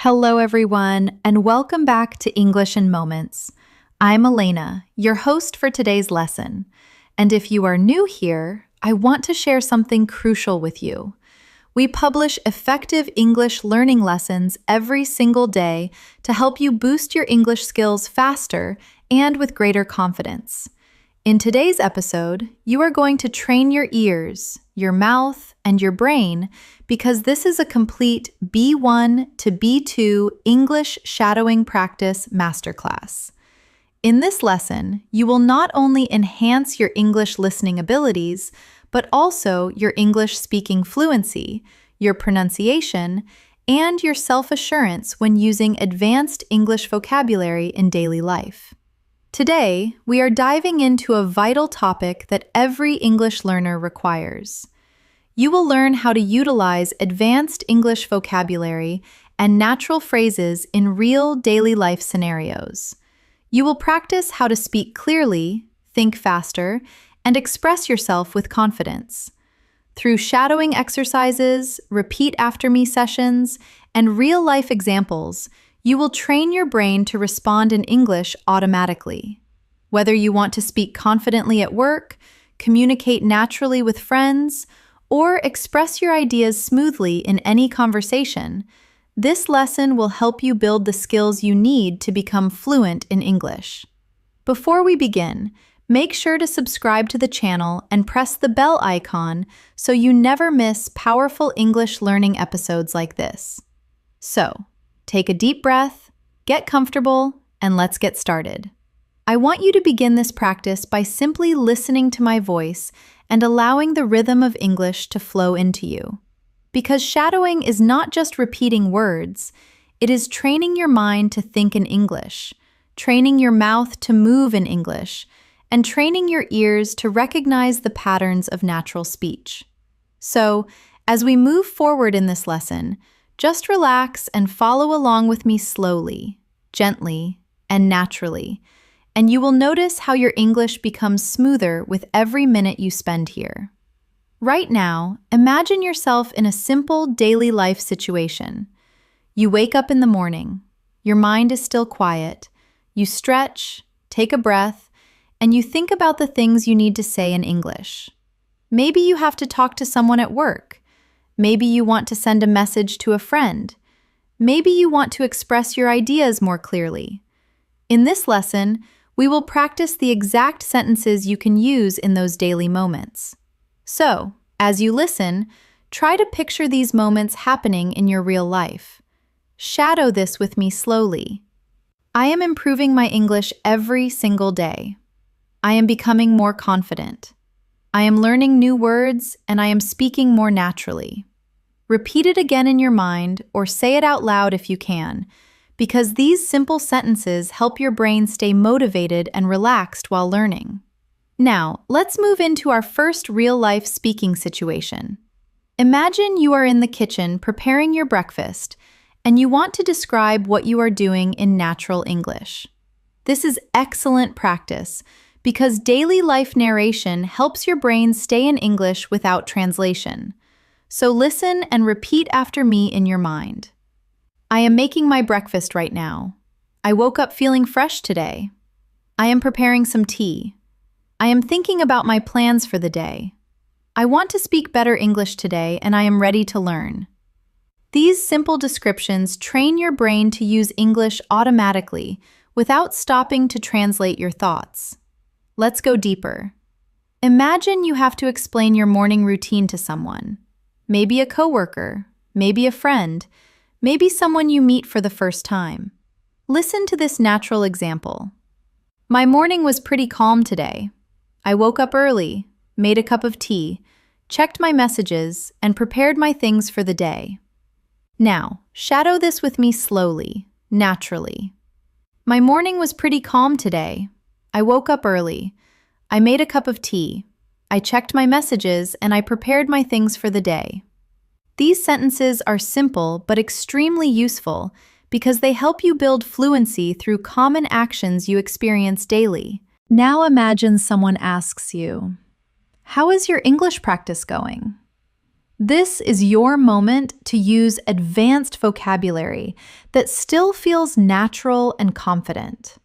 Hello, everyone, and welcome back to English in Moments. I'm Elena, your host for today's lesson. And if you are new here, I want to share something crucial with you. We publish effective English learning lessons every single day to help you boost your English skills faster and with greater confidence. In today's episode, you are going to train your ears, your mouth, and your brain because this is a complete B1 to B2 English shadowing practice masterclass. In this lesson, you will not only enhance your English listening abilities, but also your English speaking fluency, your pronunciation, and your self-assurance when using advanced English vocabulary in daily life. Today, we are diving into a vital topic that every English learner requires. You will learn how to utilize advanced English vocabulary and natural phrases in real daily life scenarios. You will practice how to speak clearly, think faster, and express yourself with confidence. Through shadowing exercises, repeat after me sessions, and real-life examples, you will train your brain to respond in English automatically. Whether you want to speak confidently at work, communicate naturally with friends, or express your ideas smoothly in any conversation, this lesson will help you build the skills you need to become fluent in English. Before we begin, make sure to subscribe to the channel and press the bell icon so you never miss powerful English learning episodes like this. So, take a deep breath, get comfortable, and let's get started. I want you to begin this practice by simply listening to my voice and allowing the rhythm of English to flow into you. Because shadowing is not just repeating words, it is training your mind to think in English, training your mouth to move in English, and training your ears to recognize the patterns of natural speech. So, as we move forward in this lesson, just relax and follow along with me slowly, gently, and naturally, and you will notice how your English becomes smoother with every minute you spend here. Right now, imagine yourself in a simple daily life situation. You wake up in the morning, your mind is still quiet, you stretch, take a breath, and you think about the things you need to say in English. Maybe you have to talk to someone at work. Maybe you want to send a message to a friend. Maybe you want to express your ideas more clearly. In this lesson, we will practice the exact sentences you can use in those daily moments. So, as you listen, try to picture these moments happening in your real life. Shadow this with me slowly. I am improving my English every single day. I am becoming more confident. I am learning new words and I am speaking more naturally. Repeat it again in your mind or say it out loud if you can, because these simple sentences help your brain stay motivated and relaxed while learning. Now, let's move into our first real-life speaking situation. Imagine you are in the kitchen preparing your breakfast and you want to describe what you are doing in natural English. This is excellent practice because daily life narration helps your brain stay in English without translation. So listen and repeat after me in your mind. I am making my breakfast right now. I woke up feeling fresh today. I am preparing some tea. I am thinking about my plans for the day. I want to speak better English today and I am ready to learn. These simple descriptions train your brain to use English automatically without stopping to translate your thoughts. Let's go deeper. Imagine you have to explain your morning routine to someone. Maybe a coworker, maybe a friend, maybe someone you meet for the first time. Listen to this natural example. My morning was pretty calm today. I woke up early, made a cup of tea, checked my messages, and prepared my things for the day. Now, shadow this with me slowly, naturally. My morning was pretty calm today. I woke up early. I made a cup of tea. I checked my messages and I prepared my things for the day. These sentences are simple but extremely useful because they help you build fluency through common actions you experience daily. Now imagine someone asks you, "How is your English practice going?" This is your moment to use advanced vocabulary that still feels natural and confident.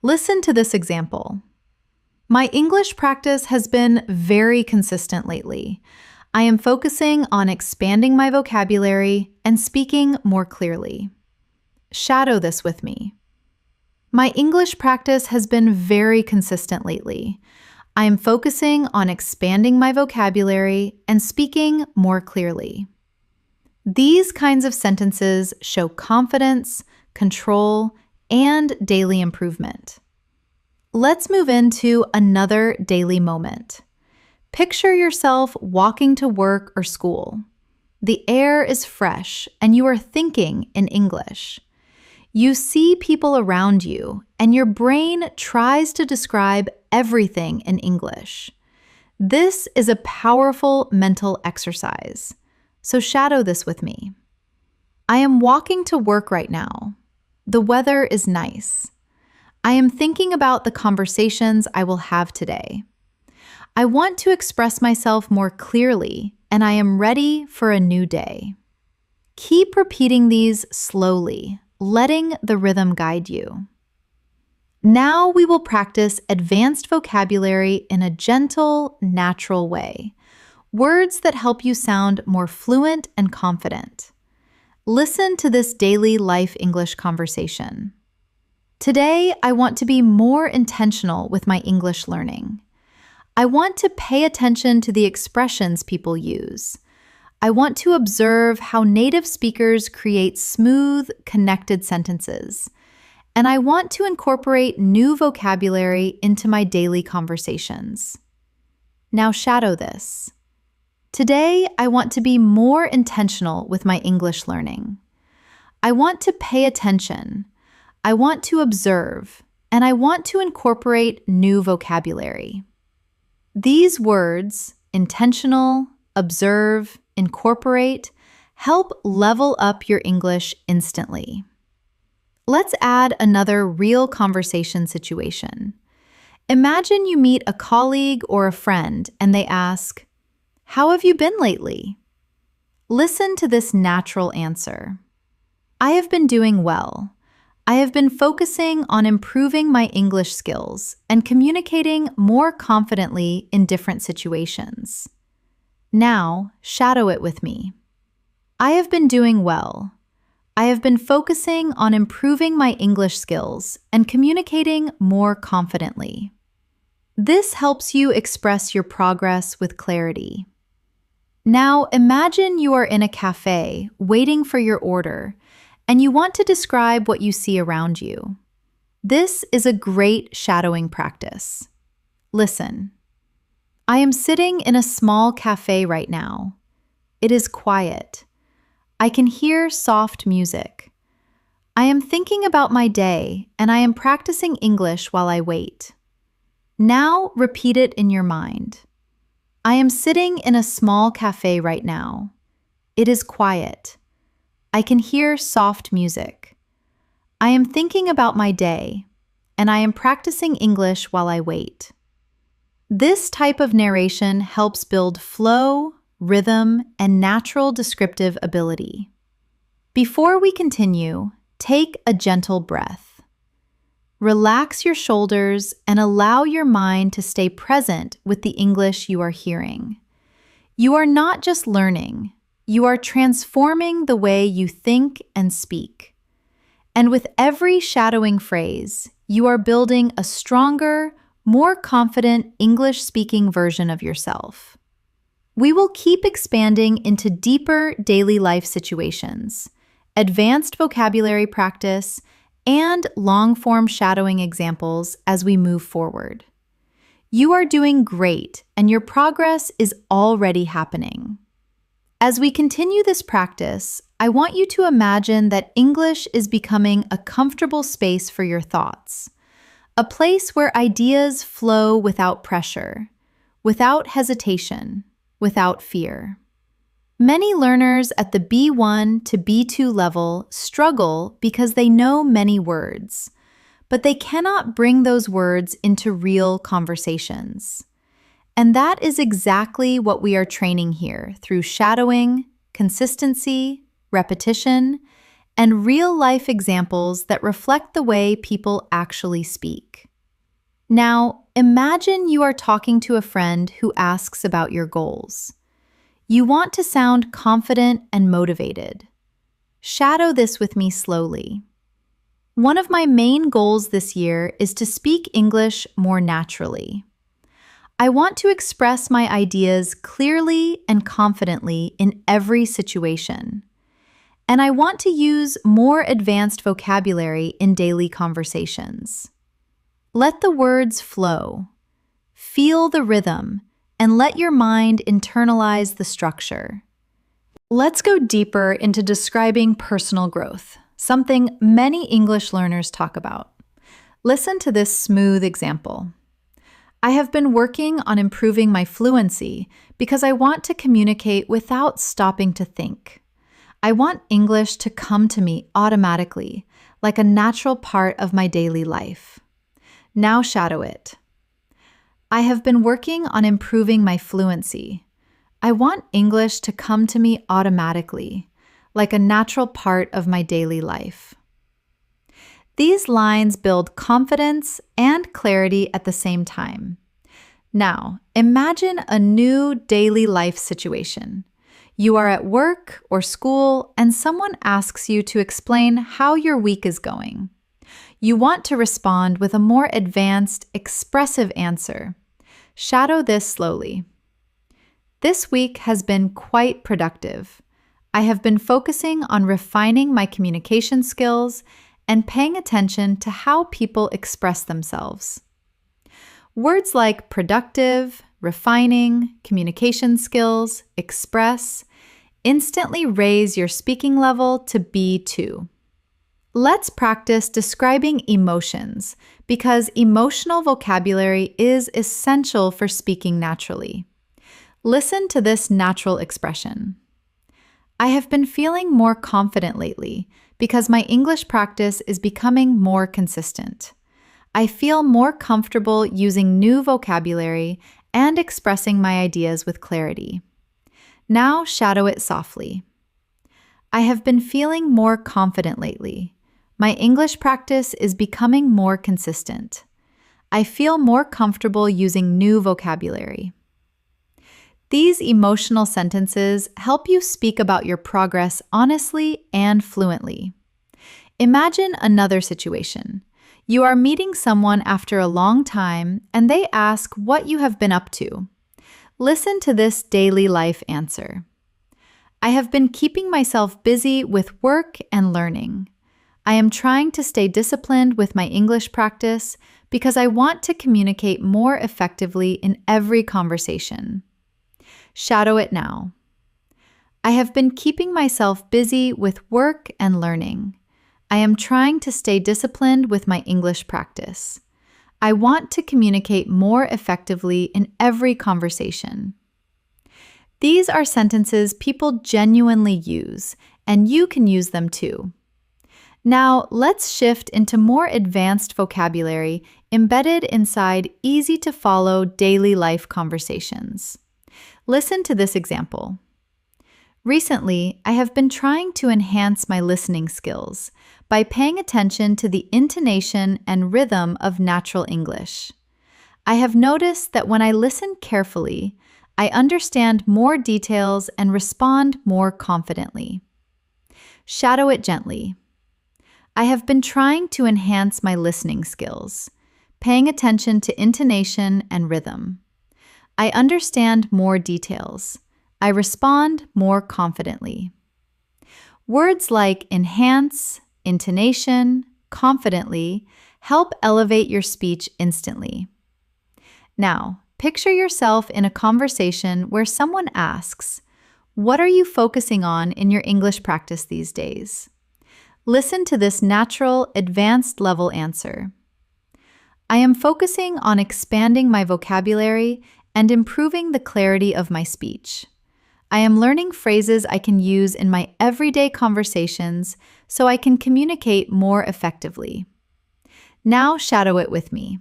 Listen to this example. My English practice has been very consistent lately. I am focusing on expanding my vocabulary and speaking more clearly. Shadow this with me. My English practice has been very consistent lately. I am focusing on expanding my vocabulary and speaking more clearly. These kinds of sentences show confidence, control, and daily improvement. Let's move into another daily moment. Picture yourself walking to work or school. The air is fresh and you are thinking in English. You see people around you and your brain tries to describe everything in English. This is a powerful mental exercise. So shadow this with me. I am walking to work right now. The weather is nice. I am thinking about the conversations I will have today. I want to express myself more clearly, and I am ready for a new day. Keep repeating these slowly, letting the rhythm guide you. Now we will practice advanced vocabulary in a gentle, natural way. Words that help you sound more fluent and confident. Listen to this daily life English conversation. Today, I want to be more intentional with my English learning. I want to pay attention to the expressions people use. I want to observe how native speakers create smooth, connected sentences. And I want to incorporate new vocabulary into my daily conversations. Now shadow this. Today, I want to be more intentional with my English learning. I want to pay attention. I want to observe, and I want to incorporate new vocabulary. These words, intentional, observe, incorporate, help level up your English instantly. Let's add another real conversation situation. Imagine you meet a colleague or a friend and they ask, "How have you been lately?" Listen to this natural answer. I have been doing well. I have been focusing on improving my English skills and communicating more confidently in different situations. Now, shadow it with me. I have been doing well. I have been focusing on improving my English skills and communicating more confidently. This helps you express your progress with clarity. Now, imagine you are in a cafe waiting for your order, and you want to describe what you see around you. This is a great shadowing practice. Listen. I am sitting in a small cafe right now. It is quiet. I can hear soft music. I am thinking about my day, and I am practicing English while I wait. Now repeat it in your mind. I am sitting in a small cafe right now. It is quiet. I can hear soft music. I am thinking about my day, and I am practicing English while I wait. This type of narration helps build flow, rhythm, and natural descriptive ability. Before we continue, take a gentle breath. Relax your shoulders and allow your mind to stay present with the English you are hearing. You are not just learning, you are transforming the way you think and speak. And with every shadowing phrase, you are building a stronger, more confident English-speaking version of yourself. We will keep expanding into deeper daily life situations, advanced vocabulary practice, and long-form shadowing examples as we move forward. You are doing great, and your progress is already happening. As we continue this practice, I want you to imagine that English is becoming a comfortable space for your thoughts, a place where ideas flow without pressure, without hesitation, without fear. Many learners at the B1 to B2 level struggle because they know many words, but they cannot bring those words into real conversations. And that is exactly what we are training here through shadowing, consistency, repetition, and real-life examples that reflect the way people actually speak. Now, imagine you are talking to a friend who asks about your goals. You want to sound confident and motivated. Shadow this with me slowly. One of my main goals this year is to speak English more naturally. I want to express my ideas clearly and confidently in every situation. And I want to use more advanced vocabulary in daily conversations. Let the words flow. Feel the rhythm, and let your mind internalize the structure. Let's go deeper into describing personal growth, something many English learners talk about. Listen to this smooth example. I have been working on improving my fluency because I want to communicate without stopping to think. I want English to come to me automatically, like a natural part of my daily life. Now shadow it. I have been working on improving my fluency. I want English to come to me automatically, like a natural part of my daily life. These lines build confidence and clarity at the same time. Now, imagine a new daily life situation. You are at work or school, and someone asks you to explain how your week is going. You want to respond with a more advanced, expressive answer. Shadow this slowly. This week has been quite productive. I have been focusing on refining my communication skills and paying attention to how people express themselves. Words like productive, refining, communication skills, express, instantly raise your speaking level to B2. Let's practice describing emotions because emotional vocabulary is essential for speaking naturally. Listen to this natural expression. I have been feeling more confident lately because my English practice is becoming more consistent. I feel more comfortable using new vocabulary and expressing my ideas with clarity. Now shadow it softly. I have been feeling more confident lately. My English practice is becoming more consistent. I feel more comfortable using new vocabulary. These emotional sentences help you speak about your progress honestly and fluently. Imagine another situation. You are meeting someone after a long time, and they ask what you have been up to. Listen to this daily life answer. I have been keeping myself busy with work and learning. I am trying to stay disciplined with my English practice because I want to communicate more effectively in every conversation. Shadow it now. I have been keeping myself busy with work and learning. I am trying to stay disciplined with my English practice. I want to communicate more effectively in every conversation. These are sentences people genuinely use, and you can use them too. Now, let's shift into more advanced vocabulary embedded inside easy-to-follow daily life conversations. Listen to this example. Recently, I have been trying to enhance my listening skills by paying attention to the intonation and rhythm of natural English. I have noticed that when I listen carefully, I understand more details and respond more confidently. Shadow it gently. I have been trying to enhance my listening skills, paying attention to intonation and rhythm. I understand more details. I respond more confidently. Words like enhance, intonation, confidently help elevate your speech instantly. Now, picture yourself in a conversation where someone asks, "What are you focusing on in your English practice these days?" Listen to this natural, advanced level answer. I am focusing on expanding my vocabulary and improving the clarity of my speech. I am learning phrases I can use in my everyday conversations so I can communicate more effectively. Now shadow it with me.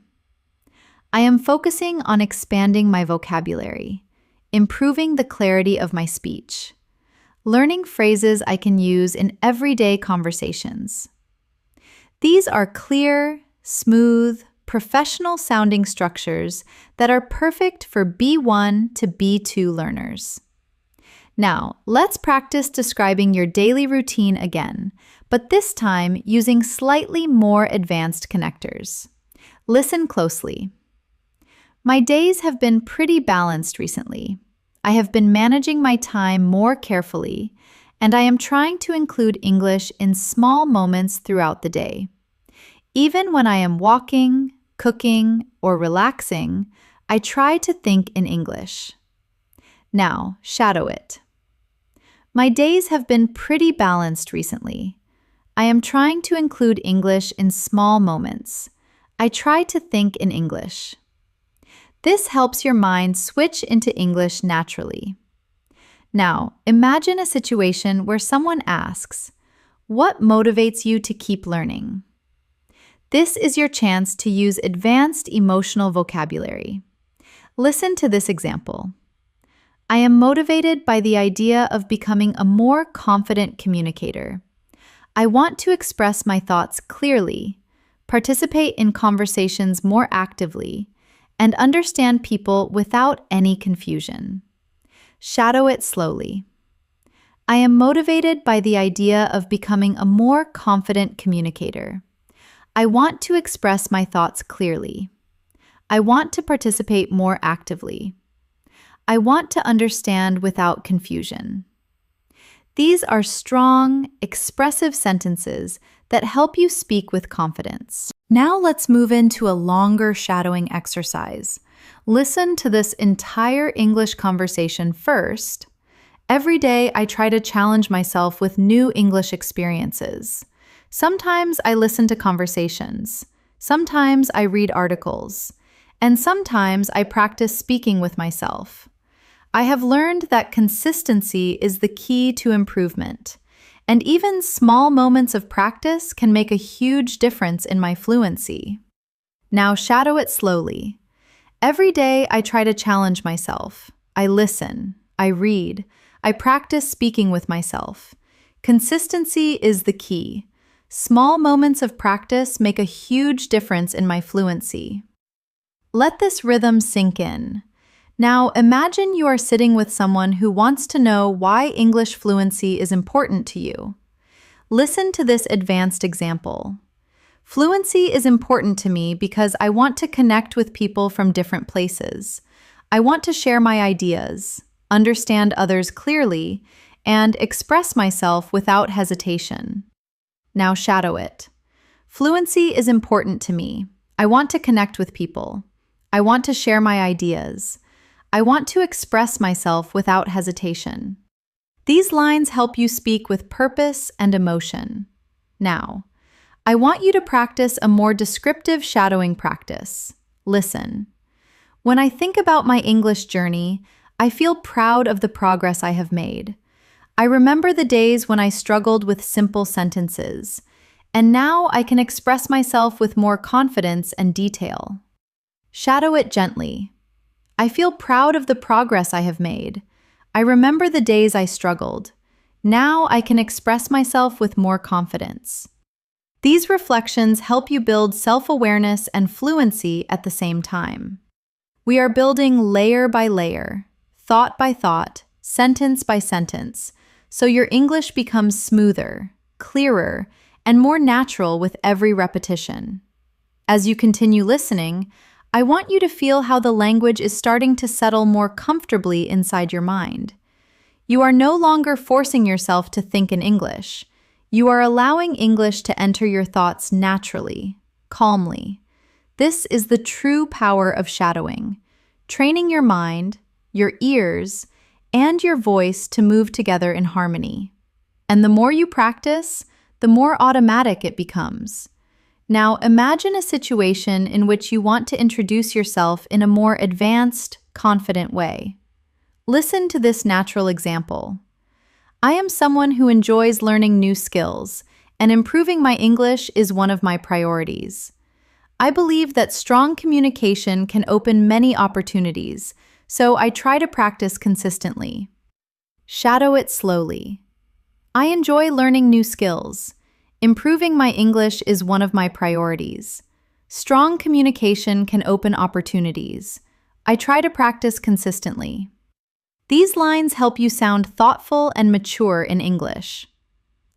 I am focusing on expanding my vocabulary, improving the clarity of my speech, learning phrases I can use in everyday conversations. These are clear, smooth, professional-sounding structures that are perfect for B1 to B2 learners. Now, let's practice describing your daily routine again, but this time using slightly more advanced connectors. Listen closely. My days have been pretty balanced recently. I have been managing my time more carefully, and I am trying to include English in small moments throughout the day. Even when I am walking, cooking, or relaxing, I try to think in English. Now, shadow it. My days have been pretty balanced recently. I am trying to include English in small moments. I try to think in English. This helps your mind switch into English naturally. Now, imagine a situation where someone asks, "What motivates you to keep learning?" This is your chance to use advanced emotional vocabulary. Listen to this example. I am motivated by the idea of becoming a more confident communicator. I want to express my thoughts clearly, participate in conversations more actively, and understand people without any confusion. Shadow it slowly. I am motivated by the idea of becoming a more confident communicator. I want to express my thoughts clearly. I want to participate more actively. I want to understand without confusion. These are strong, expressive sentences that help you speak with confidence. Now let's move into a longer shadowing exercise. Listen to this entire English conversation first. Every day, I try to challenge myself with new English experiences. Sometimes I listen to conversations. Sometimes I read articles. And sometimes I practice speaking with myself. I have learned that consistency is the key to improvement, and even small moments of practice can make a huge difference in my fluency. Now shadow it slowly. Every day I try to challenge myself. I listen, I read, I practice speaking with myself. Consistency is the key. Small moments of practice make a huge difference in my fluency. Let this rhythm sink in. Now, imagine you are sitting with someone who wants to know why English fluency is important to you. Listen to this advanced example. Fluency is important to me because I want to connect with people from different places. I want to share my ideas, understand others clearly, and express myself without hesitation. Now shadow it. Fluency is important to me. I want to connect with people. I want to share my ideas. I want to express myself without hesitation. These lines help you speak with purpose and emotion. Now, I want you to practice a more descriptive shadowing practice. Listen. When I think about my English journey, I feel proud of the progress I have made. I remember the days when I struggled with simple sentences, and now I can express myself with more confidence and detail. Shadow it gently. I feel proud of the progress I have made. I remember the days I struggled. Now I can express myself with more confidence. These reflections help you build self-awareness and fluency at the same time. We are building layer by layer, thought by thought, sentence by sentence, so your English becomes smoother, clearer, and more natural with every repetition. As you continue listening, I want you to feel how the language is starting to settle more comfortably inside your mind. You are no longer forcing yourself to think in English. You are allowing English to enter your thoughts naturally, calmly. This is the true power of shadowing, training your mind, your ears, and your voice to move together in harmony. And the more you practice, the more automatic it becomes. Now, imagine a situation in which you want to introduce yourself in a more advanced, confident way. Listen to this natural example. I am someone who enjoys learning new skills, and improving my English is one of my priorities. I believe that strong communication can open many opportunities, so I try to practice consistently. Shadow it slowly. I enjoy learning new skills. Improving my English is one of my priorities. Strong communication can open opportunities. I try to practice consistently. These lines help you sound thoughtful and mature in English.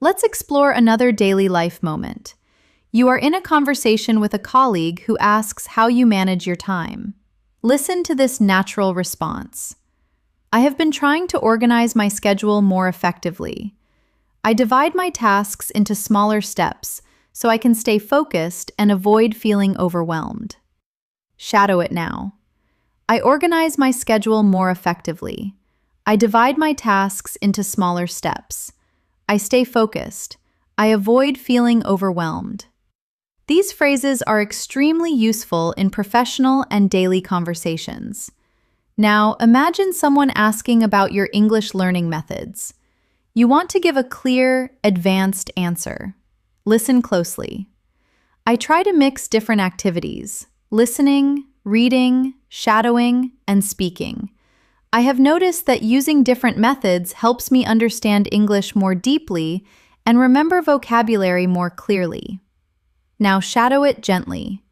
Let's explore another daily life moment. You are in a conversation with a colleague who asks how you manage your time. Listen to this natural response. I have been trying to organize my schedule more effectively. I divide my tasks into smaller steps so I can stay focused and avoid feeling overwhelmed. Shadow it now. I organize my schedule more effectively. I divide my tasks into smaller steps. I stay focused. I avoid feeling overwhelmed. These phrases are extremely useful in professional and daily conversations. Now, imagine someone asking about your English learning methods. You want to give a clear, advanced answer. Listen closely. I try to mix different activities: listening, reading, shadowing, and speaking. I have noticed that using different methods helps me understand English more deeply and remember vocabulary more clearly. Now shadow it gently.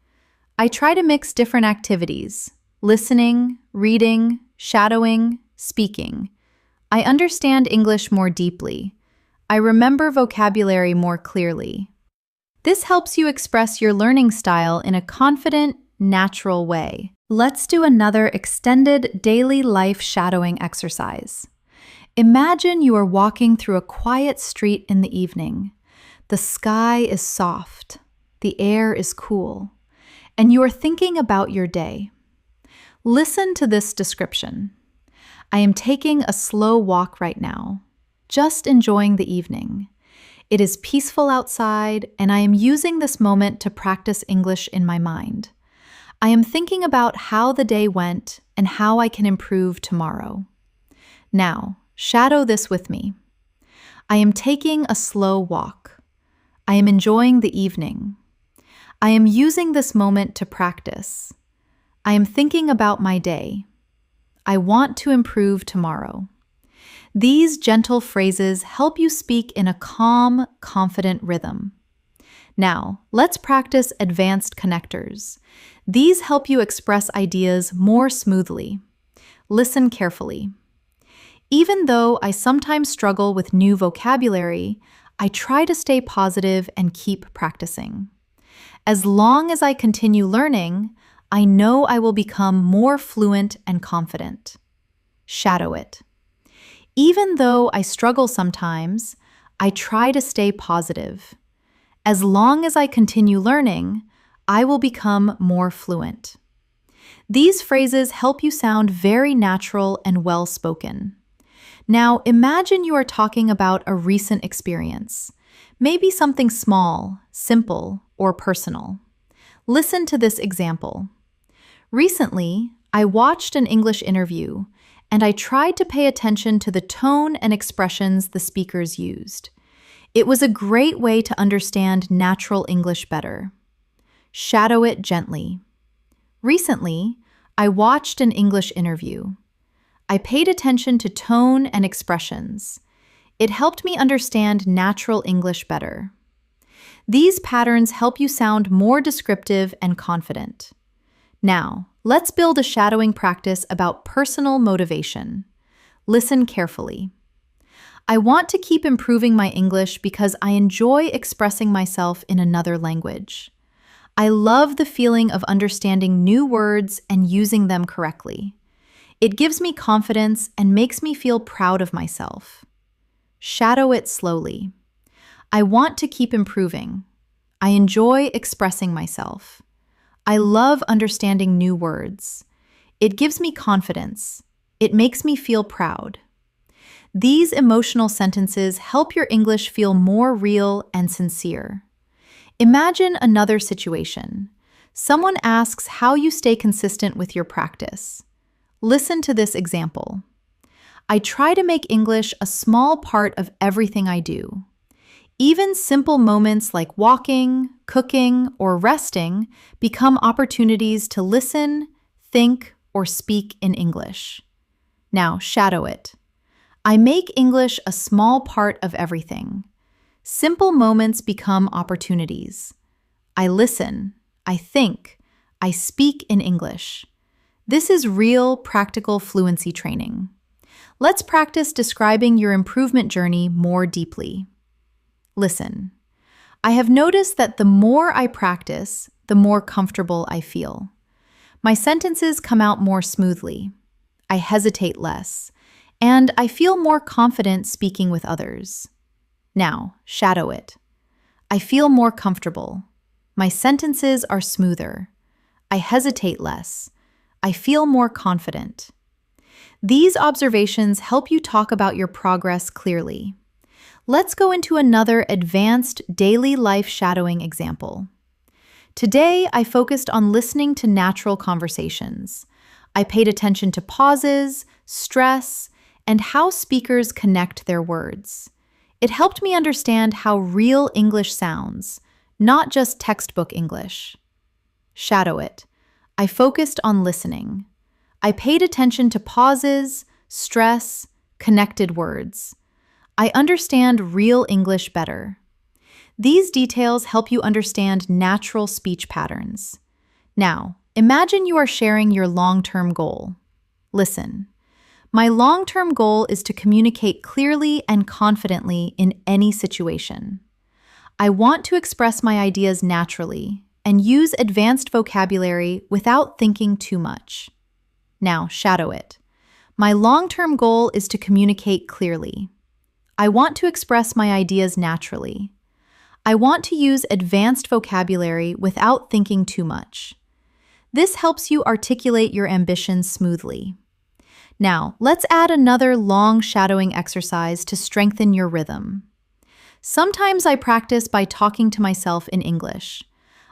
I try to mix different activities: listening, reading, shadowing, speaking. I understand English more deeply. I remember vocabulary more clearly. This helps you express your learning style in a confident, natural way. Let's do another extended daily life shadowing exercise. Imagine you are walking through a quiet street in the evening. The sky is soft, the air is cool, and you are thinking about your day. Listen to this description. I am taking a slow walk right now, just enjoying the evening. It is peaceful outside, and I am using this moment to practice English in my mind. I am thinking about how the day went and how I can improve tomorrow. Now, shadow this with me. I am taking a slow walk. I am enjoying the evening. I am using this moment to practice. I am thinking about my day. I want to improve tomorrow. These gentle phrases help you speak in a calm, confident rhythm. Now, let's practice advanced connectors. These help you express ideas more smoothly. Listen carefully. Even though I sometimes struggle with new vocabulary, I try to stay positive and keep practicing. As long as I continue learning, I know I will become more fluent and confident. Shadow it. Even though I struggle sometimes, I try to stay positive. As long as I continue learning, I will become more fluent. These phrases help you sound very natural and well-spoken. Now, imagine you are talking about a recent experience, maybe something small, simple, or personal. Listen to this example. Recently, I watched an English interview, and I tried to pay attention to the tone and expressions the speakers used. It was a great way to understand natural English better. Shadow it gently. Recently, I watched an English interview. I paid attention to tone and expressions. It helped me understand natural English better. These patterns help you sound more descriptive and confident. Now, let's build a shadowing practice about personal motivation. Listen carefully. I want to keep improving my English because I enjoy expressing myself in another language. I love the feeling of understanding new words and using them correctly. It gives me confidence and makes me feel proud of myself. Shadow it slowly. I want to keep improving. I enjoy expressing myself. I love understanding new words. It gives me confidence. It makes me feel proud. These emotional sentences help your English feel more real and sincere. Imagine another situation. Someone asks how you stay consistent with your practice. Listen to this example. I try to make English a small part of everything I do. Even simple moments like walking, cooking, or resting become opportunities to listen, think, or speak in English. Now, shadow it. I make English a small part of everything. Simple moments become opportunities. I listen, I think, I speak in English. This is real, practical fluency training. Let's practice describing your improvement journey more deeply. Listen. I have noticed that the more I practice, the more comfortable I feel. My sentences come out more smoothly. I hesitate less, and I feel more confident speaking with others. Now, shadow it. I feel more comfortable. My sentences are smoother. I hesitate less. I feel more confident. These observations help you talk about your progress clearly. Let's go into another advanced daily life shadowing example. Today, I focused on listening to natural conversations. I paid attention to pauses, stress, and how speakers connect their words. It helped me understand how real English sounds, not just textbook English. Shadow it. I focused on listening. I paid attention to pauses, stress, connected words. I understand real English better. These details help you understand natural speech patterns. Now, imagine you are sharing your long-term goal. Listen. My long-term goal is to communicate clearly and confidently in any situation. I want to express my ideas naturally and use advanced vocabulary without thinking too much. Now, shadow it. My long-term goal is to communicate clearly. I want to express my ideas naturally. I want to use advanced vocabulary without thinking too much. This helps you articulate your ambitions smoothly. Now, let's add another long shadowing exercise to strengthen your rhythm. Sometimes I practice by talking to myself in English.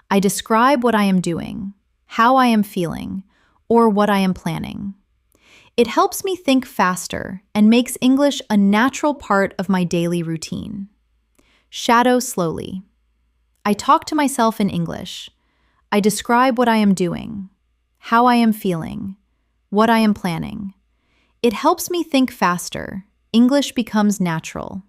I describe what I am doing, how I am feeling, or what I am planning. It helps me think faster and makes English a natural part of my daily routine. Shadow slowly. I talk to myself in English. I describe what I am doing, how I am feeling, what I am planning. It helps me think faster. English becomes natural.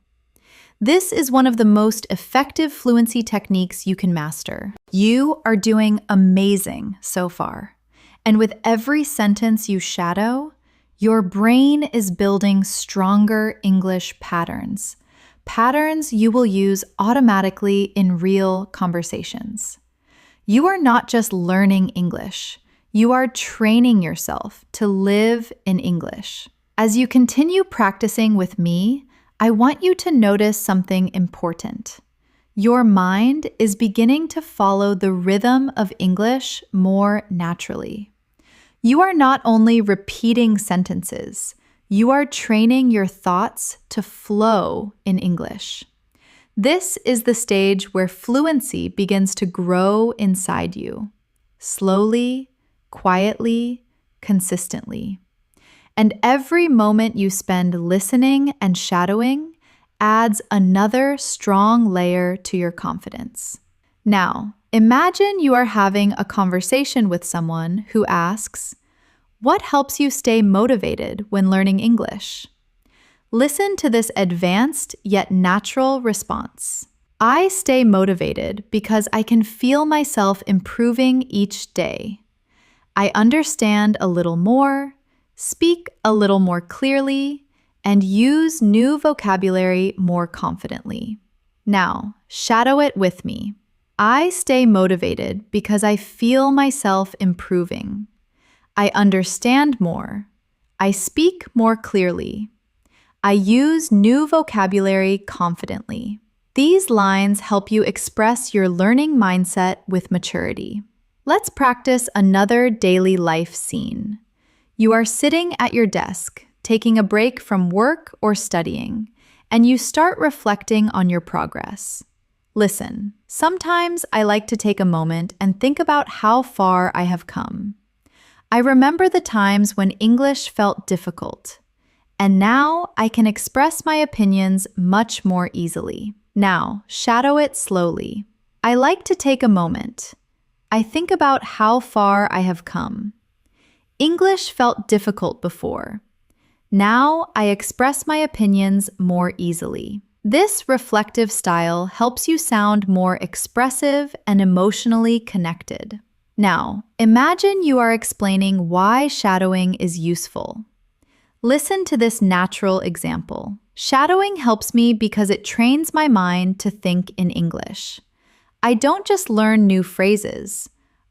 This is one of the most effective fluency techniques you can master. You are doing amazing so far. And with every sentence you shadow, your brain is building stronger English patterns. Patterns you will use automatically in real conversations. You are not just learning English. You are training yourself to live in English. As you continue practicing with me, I want you to notice something important. Your mind is beginning to follow the rhythm of English more naturally. You are not only repeating sentences, you are training your thoughts to flow in English. This is the stage where fluency begins to grow inside you, slowly, quietly, consistently. And every moment you spend listening and shadowing adds another strong layer to your confidence. Now, imagine you are having a conversation with someone who asks, "What helps you stay motivated when learning English?" Listen to this advanced yet natural response. I stay motivated because I can feel myself improving each day. I understand a little more, speak a little more clearly, and use new vocabulary more confidently. Now, shadow it with me. I stay motivated because I feel myself improving. I understand more. I speak more clearly. I use new vocabulary confidently. These lines help you express your learning mindset with maturity. Let's practice another daily life scene. You are sitting at your desk, taking a break from work or studying, and you start reflecting on your progress. Listen, sometimes I like to take a moment and think about how far I have come. I remember the times when English felt difficult, and now I can express my opinions much more easily. Now, shadow it slowly. I like to take a moment. I think about how far I have come. English felt difficult before. Now I express my opinions more easily. This reflective style helps you sound more expressive and emotionally connected. Now, imagine you are explaining why shadowing is useful. Listen to this natural example. Shadowing helps me because it trains my mind to think in English. I don't just learn new phrases.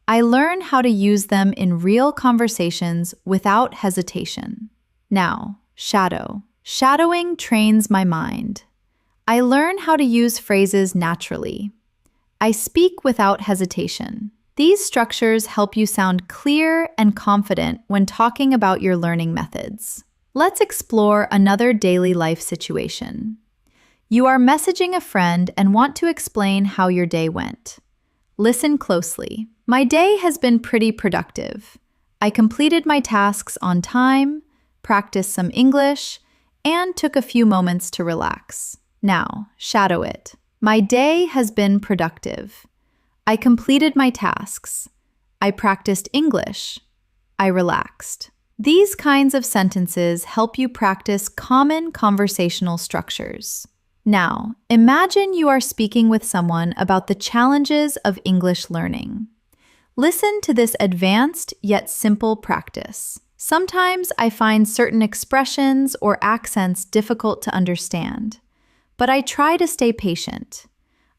I learn how to use them in real conversations without hesitation. Now, shadow. Shadowing trains my mind. I learn how to use phrases naturally. I speak without hesitation. These structures help you sound clear and confident when talking about your learning methods. Let's explore another daily life situation. You are messaging a friend and want to explain how your day went. Listen closely. My day has been pretty productive. I completed my tasks on time, practiced some English, and took a few moments to relax. Now, shadow it. My day has been productive. I completed my tasks. I practiced English. I relaxed. These kinds of sentences help you practice common conversational structures. Now, imagine you are speaking with someone about the challenges of English learning. Listen to this advanced yet simple practice. Sometimes I find certain expressions or accents difficult to understand, but I try to stay patient.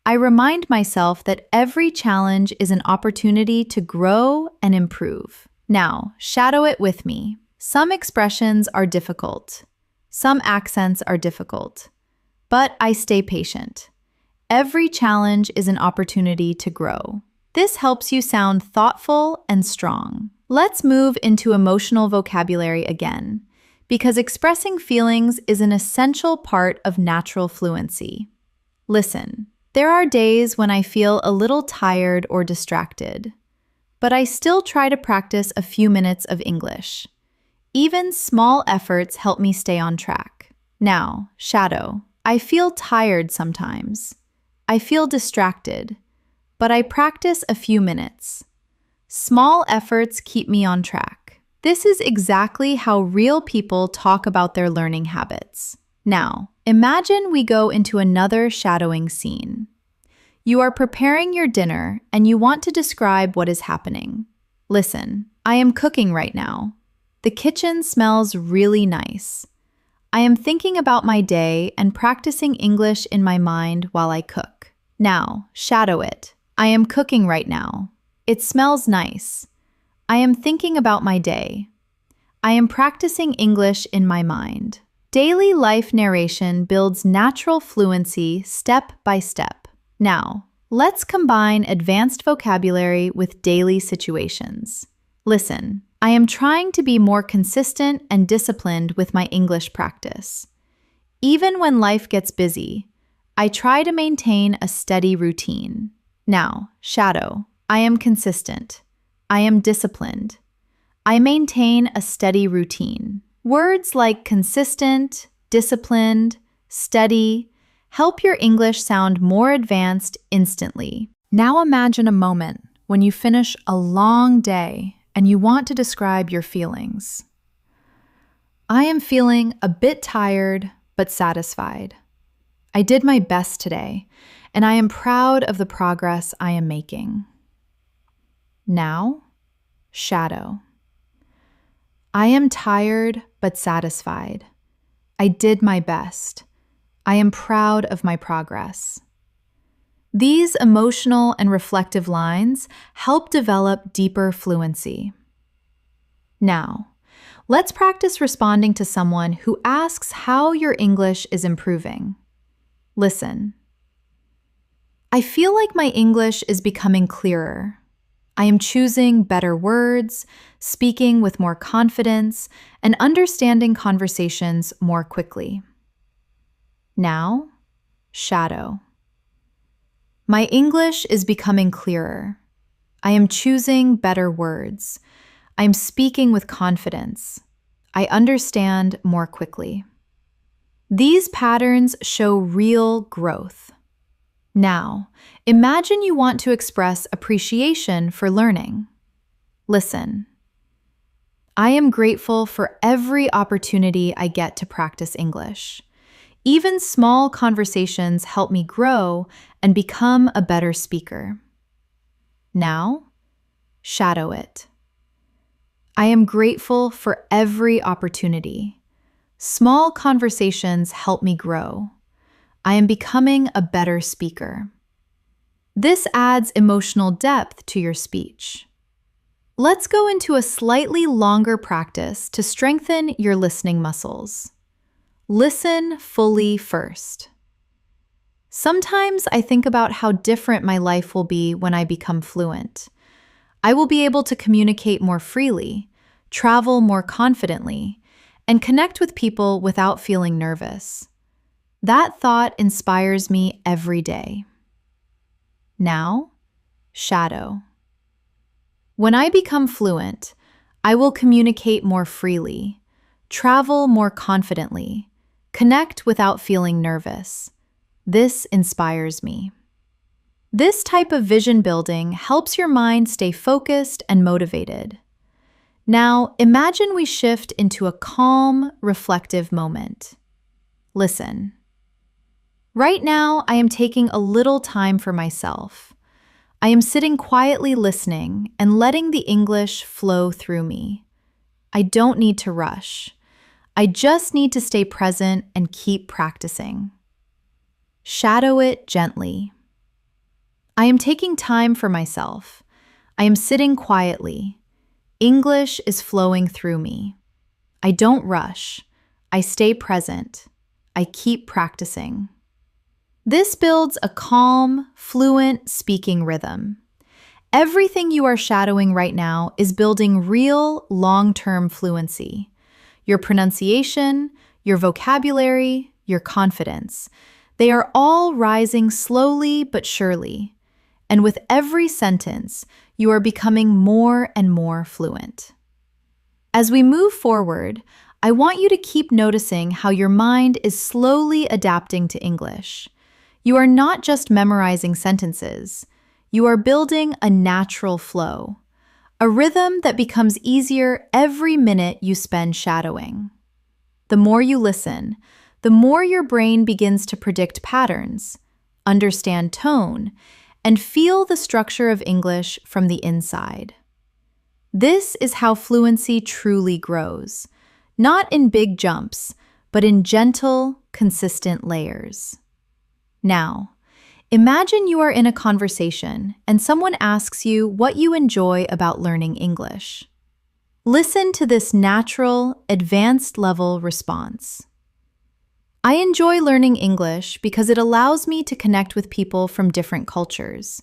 I remind myself that every challenge is an opportunity to grow and improve. Now, shadow it with me. Some expressions are difficult. Some accents are difficult. But I stay patient. Every challenge is an opportunity to grow. This helps you sound thoughtful and strong. Let's move into emotional vocabulary again, because expressing feelings is an essential part of natural fluency. Listen, there are days when I feel a little tired or distracted, but I still try to practice a few minutes of English. Even small efforts help me stay on track. Now, shadow. I feel tired sometimes. I feel distracted, but I practice a few minutes. Small efforts keep me on track. This is exactly how real people talk about their learning habits. Now, imagine we go into another shadowing scene. You are preparing your dinner and you want to describe what is happening. Listen, I am cooking right now. The kitchen smells really nice. I am thinking about my day and practicing English in my mind while I cook. Now, shadow it. I am cooking right now. It smells nice. I am thinking about my day. I am practicing English in my mind. Daily life narration builds natural fluency step by step. Now, let's combine advanced vocabulary with daily situations. Listen, I am trying to be more consistent and disciplined with my English practice. Even when life gets busy, I try to maintain a steady routine. Now, shadow. I am consistent. I am disciplined. I maintain a steady routine. Words like consistent, disciplined, steady help your English sound more advanced instantly. Now imagine a moment when you finish a long day and you want to describe your feelings. I am feeling a bit tired but satisfied. I did my best today, and I am proud of the progress I am making. Now, shadow. I am tired but satisfied. I did my best. I am proud of my progress. These emotional and reflective lines help develop deeper fluency. Now, let's practice responding to someone who asks how your English is improving. Listen. I feel like my English is becoming clearer. I am choosing better words, speaking with more confidence, and understanding conversations more quickly. Now, shadow. My English is becoming clearer. I am choosing better words. I am speaking with confidence. I understand more quickly. These patterns show real growth. Now, imagine you want to express appreciation for learning. Listen. I am grateful for every opportunity I get to practice English. Even small conversations help me grow and become a better speaker. Now, shadow it. I am grateful for every opportunity. Small conversations help me grow. I am becoming a better speaker. This adds emotional depth to your speech. Let's go into a slightly longer practice to strengthen your listening muscles. Listen fully first. Sometimes I think about how different my life will be when I become fluent. I will be able to communicate more freely, travel more confidently, and connect with people without feeling nervous. That thought inspires me every day. Now, shadow. When I become fluent, I will communicate more freely, travel more confidently, connect without feeling nervous. This inspires me. This type of vision building helps your mind stay focused and motivated. Now, imagine we shift into a calm, reflective moment. Listen. Right now, I am taking a little time for myself. I am sitting quietly listening and letting the English flow through me. I don't need to rush. I just need to stay present and keep practicing. Shadow it gently. I am taking time for myself. I am sitting quietly. English is flowing through me. I don't rush. I stay present. I keep practicing. This builds a calm, fluent speaking rhythm. Everything you are shadowing right now is building real, long-term fluency. Your pronunciation, your vocabulary, your confidence. They are all rising slowly but surely. And with every sentence, you are becoming more and more fluent. As we move forward, I want you to keep noticing how your mind is slowly adapting to English. You are not just memorizing sentences. You are building a natural flow, a rhythm that becomes easier every minute you spend shadowing. The more you listen, the more your brain begins to predict patterns, understand tone, and feel the structure of English from the inside. This is how fluency truly grows, not in big jumps, but in gentle, consistent layers. Now, imagine you are in a conversation and someone asks you what you enjoy about learning English. Listen to this natural, advanced-level response. I enjoy learning English because it allows me to connect with people from different cultures.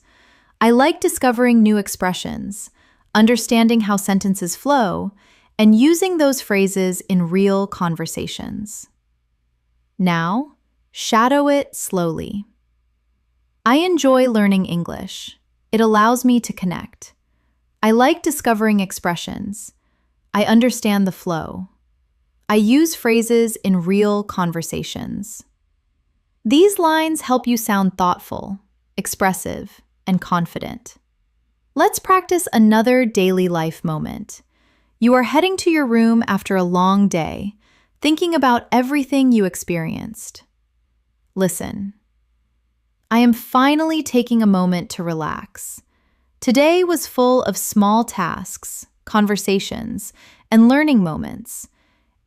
I like discovering new expressions, understanding how sentences flow, and using those phrases in real conversations. Now, shadow it slowly. I enjoy learning English. It allows me to connect. I like discovering expressions. I understand the flow. I use phrases in real conversations. These lines help you sound thoughtful, expressive, and confident. Let's practice another daily life moment. You are heading to your room after a long day, thinking about everything you experienced. Listen. I am finally taking a moment to relax. Today was full of small tasks, conversations, and learning moments,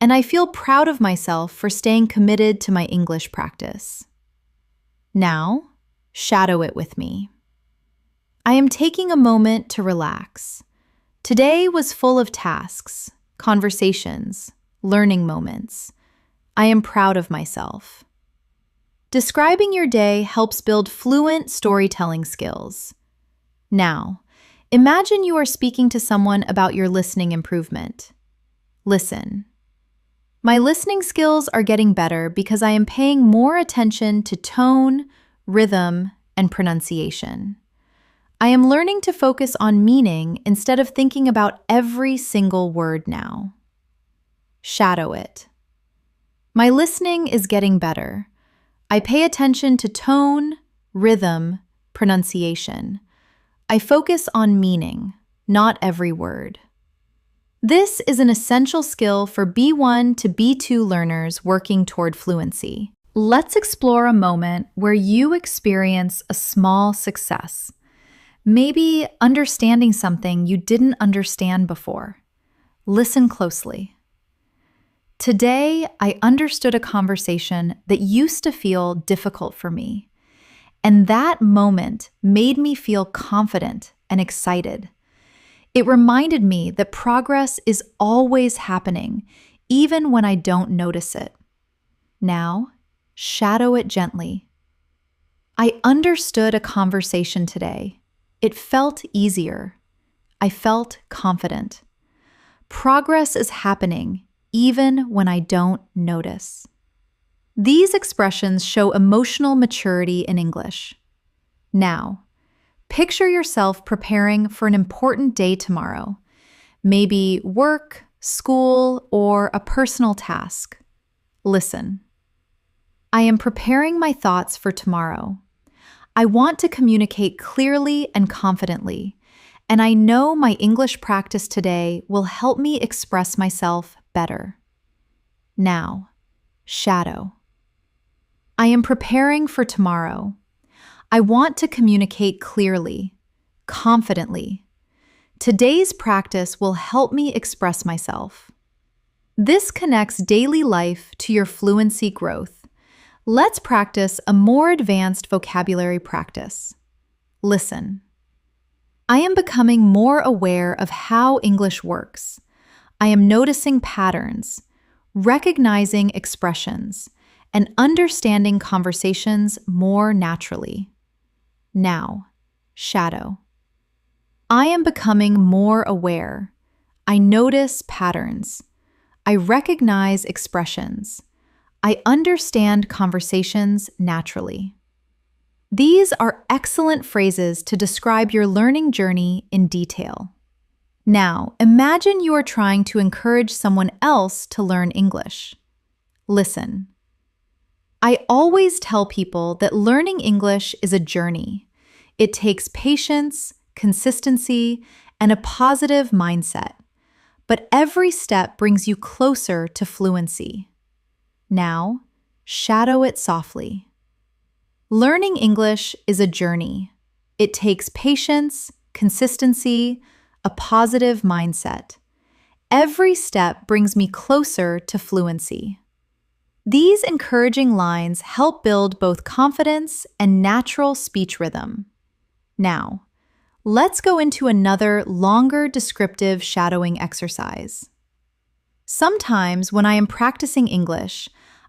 and I feel proud of myself for staying committed to my English practice. Now, shadow it with me. I am taking a moment to relax. Today was full of tasks, conversations, learning moments. I am proud of myself. Describing your day helps build fluent storytelling skills. Now, imagine you are speaking to someone about your listening improvement. Listen. My listening skills are getting better because I am paying more attention to tone, rhythm, and pronunciation. I am learning to focus on meaning instead of thinking about every single word now. Shadow it. My listening is getting better. I pay attention to tone, rhythm, pronunciation. I focus on meaning, not every word. This is an essential skill for B1 to B2 learners working toward fluency. Let's explore a moment where you experience a small success. Maybe understanding something you didn't understand before. Listen closely. Today, I understood a conversation that used to feel difficult for me. And that moment made me feel confident and excited. It reminded me that progress is always happening, even when I don't notice it. Now, shadow it gently. I understood a conversation today. It felt easier. I felt confident. Progress is happening, even when I don't notice. These expressions show emotional maturity in English. Now, picture yourself preparing for an important day tomorrow, maybe work, school, or a personal task. Listen. I am preparing my thoughts for tomorrow. I want to communicate clearly and confidently, and I know my English practice today will help me express myself better. Now, shadow. I am preparing for tomorrow. I want to communicate clearly, confidently. Today's practice will help me express myself. This connects daily life to your fluency growth. Let's practice a more advanced vocabulary practice. Listen. I am becoming more aware of how English works. I am noticing patterns, recognizing expressions, and understanding conversations more naturally. Now, shadow. I am becoming more aware. I notice patterns. I recognize expressions. I understand conversations naturally. These are excellent phrases to describe your learning journey in detail. Now, imagine you are trying to encourage someone else to learn English. Listen. I always tell people that learning English is a journey. It takes patience, consistency, and a positive mindset. But every step brings you closer to fluency. Now, shadow it softly. Learning English is a journey. It takes patience, consistency, a positive mindset. Every step brings me closer to fluency. These encouraging lines help build both confidence and natural speech rhythm. Now, let's go into another longer descriptive shadowing exercise. Sometimes when I am practicing English,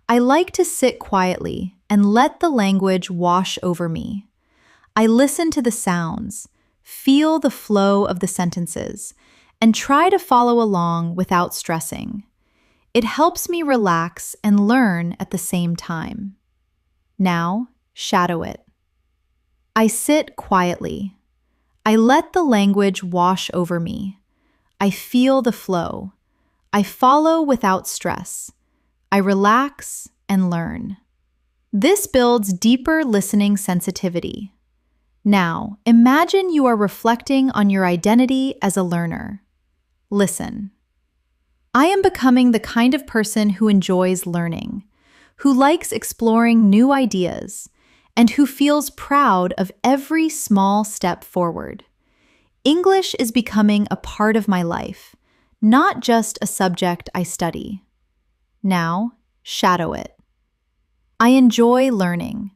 I like to sit quietly and let the language wash over me. I listen to the sounds, feel the flow of the sentences, and try to follow along without stressing. It helps me relax and learn at the same time. Now, shadow it. I sit quietly. I let the language wash over me. I feel the flow. I follow without stress. I relax and learn. This builds deeper listening sensitivity. Now, imagine you are reflecting on your identity as a learner. Listen. I am becoming the kind of person who enjoys learning, who likes exploring new ideas, and who feels proud of every small step forward. English is becoming a part of my life, not just a subject I study. Now, shadow it. I enjoy learning.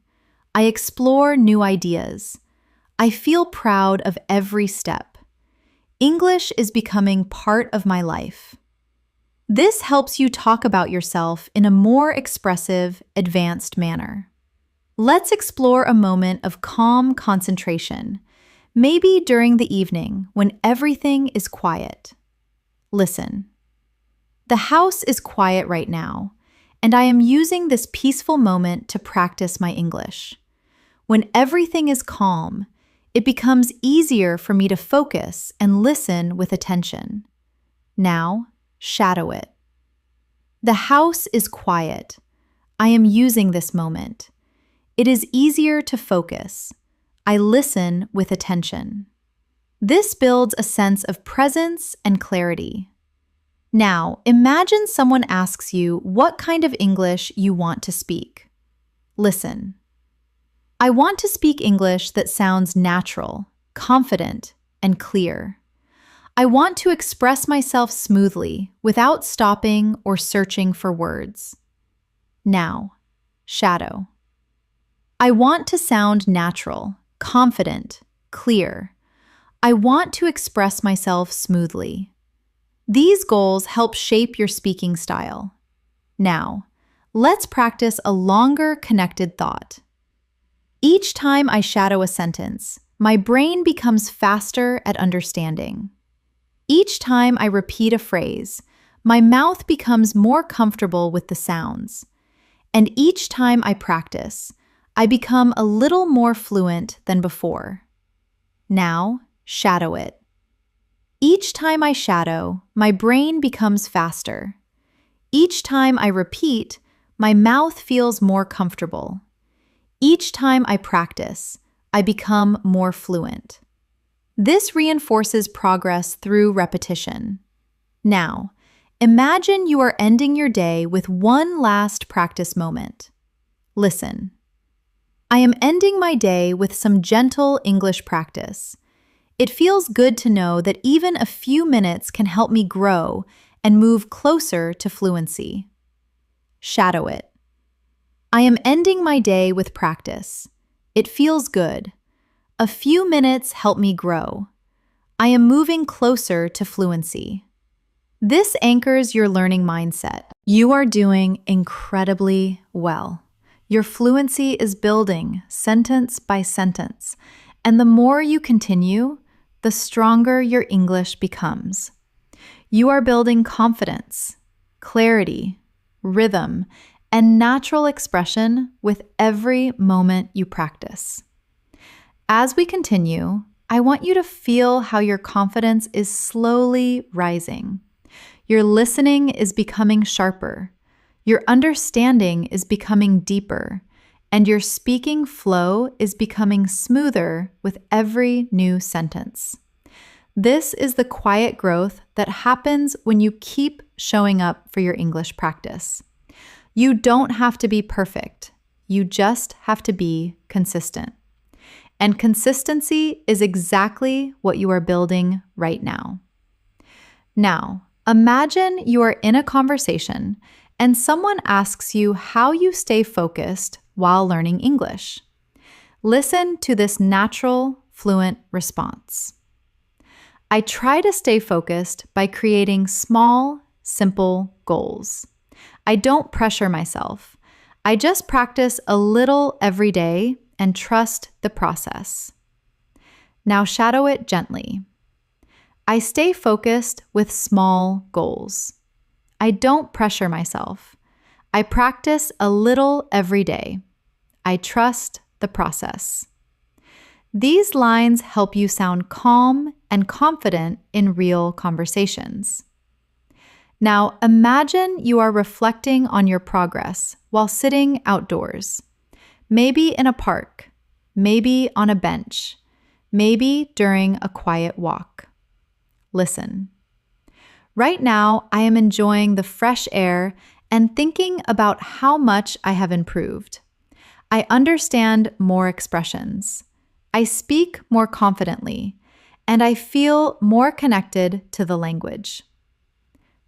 I explore new ideas. I feel proud of every step. English is becoming part of my life. This helps you talk about yourself in a more expressive, advanced manner. Let's explore a moment of calm concentration, maybe during the evening when everything is quiet. Listen. The house is quiet right now, and I am using this peaceful moment to practice my English. When everything is calm, it becomes easier for me to focus and listen with attention. Now, shadow it. The house is quiet. I am using this moment. It is easier to focus. I listen with attention. This builds a sense of presence and clarity. Now, imagine someone asks you what kind of English you want to speak. Listen. I want to speak English that sounds natural, confident, and clear. I want to express myself smoothly without stopping or searching for words. Now, shadow. I want to sound natural, confident, clear. I want to express myself smoothly. These goals help shape your speaking style. Now, let's practice a longer connected thought. Each time I shadow a sentence, my brain becomes faster at understanding. Each time I repeat a phrase, my mouth becomes more comfortable with the sounds. And each time I practice, I become a little more fluent than before. Now, shadow it. Each time I shadow, my brain becomes faster. Each time I repeat, my mouth feels more comfortable. Each time I practice, I become more fluent. This reinforces progress through repetition. Now, imagine you are ending your day with one last practice moment. Listen. I am ending my day with some gentle English practice. It feels good to know that even a few minutes can help me grow and move closer to fluency. Shadow it. I am ending my day with practice. It feels good. A few minutes help me grow. I am moving closer to fluency. This anchors your learning mindset. You are doing incredibly well. Your fluency is building sentence by sentence, and the more you continue, the stronger your English becomes. You are building confidence, clarity, rhythm, and natural expression with every moment you practice. As we continue, I want you to feel how your confidence is slowly rising. Your listening is becoming sharper, your understanding is becoming deeper, and your speaking flow is becoming smoother with every new sentence. This is the quiet growth that happens when you keep showing up for your English practice. You don't have to be perfect. You just have to be consistent. And consistency is exactly what you are building right now. Now, imagine you are in a conversation and someone asks you how you stay focused while learning English. Listen to this natural, fluent response. I try to stay focused by creating small, simple goals. I don't pressure myself. I just practice a little every day and trust the process. Now shadow it gently. I stay focused with small goals. I don't pressure myself. I practice a little every day. I trust the process. These lines help you sound calm and confident in real conversations. Now imagine you are reflecting on your progress while sitting outdoors. Maybe in a park, maybe on a bench, maybe during a quiet walk. Listen. Right now, I am enjoying the fresh air and thinking about how much I have improved. I understand more expressions. I speak more confidently, and I feel more connected to the language.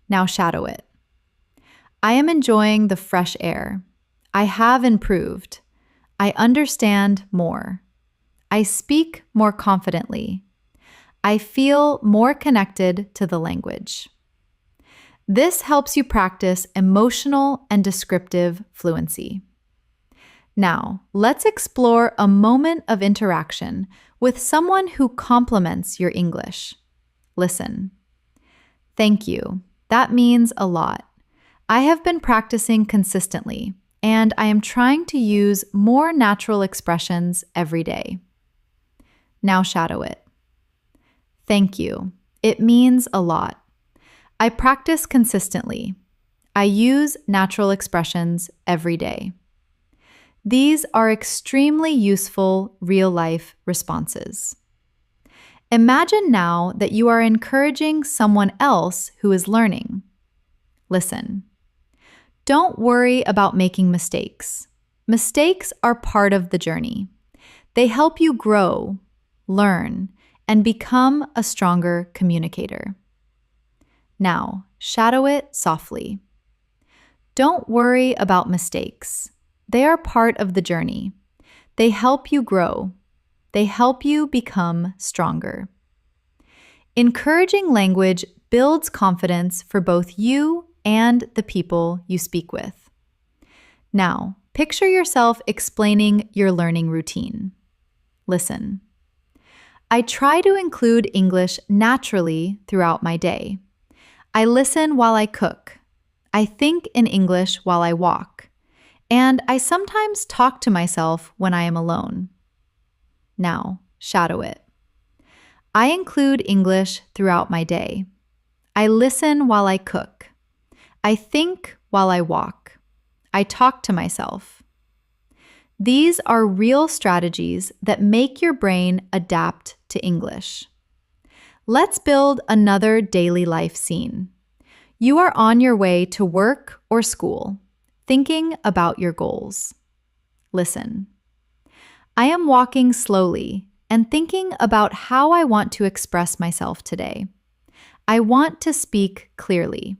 Now shadow it. I am enjoying the fresh air. I have improved. I understand more. I speak more confidently. I feel more connected to the language. This helps you practice emotional and descriptive fluency. Now, let's explore a moment of interaction with someone who compliments your English. Listen. Thank you. That means a lot. I have been practicing consistently, and I am trying to use more natural expressions every day. Now shadow it. Thank you. It means a lot. I practice consistently. I use natural expressions every day. These are extremely useful real-life responses. Imagine now that you are encouraging someone else who is learning. Listen. Don't worry about making mistakes. Mistakes are part of the journey. They help you grow, learn, and become a stronger communicator. Now, shadow it softly. Don't worry about mistakes. They are part of the journey. They help you grow. They help you become stronger. Encouraging language builds confidence for both you and the people you speak with. Now, picture yourself explaining your learning routine. Listen. I try to include English naturally throughout my day. I listen while I cook. I think in English while I walk. And I sometimes talk to myself when I am alone. Now, shadow it. I include English throughout my day. I listen while I cook. I think while I walk. I talk to myself. These are real strategies that make your brain adapt to English. Let's build another daily life scene. You are on your way to work or school, thinking about your goals. Listen. I am walking slowly and thinking about how I want to express myself today. I want to speak clearly.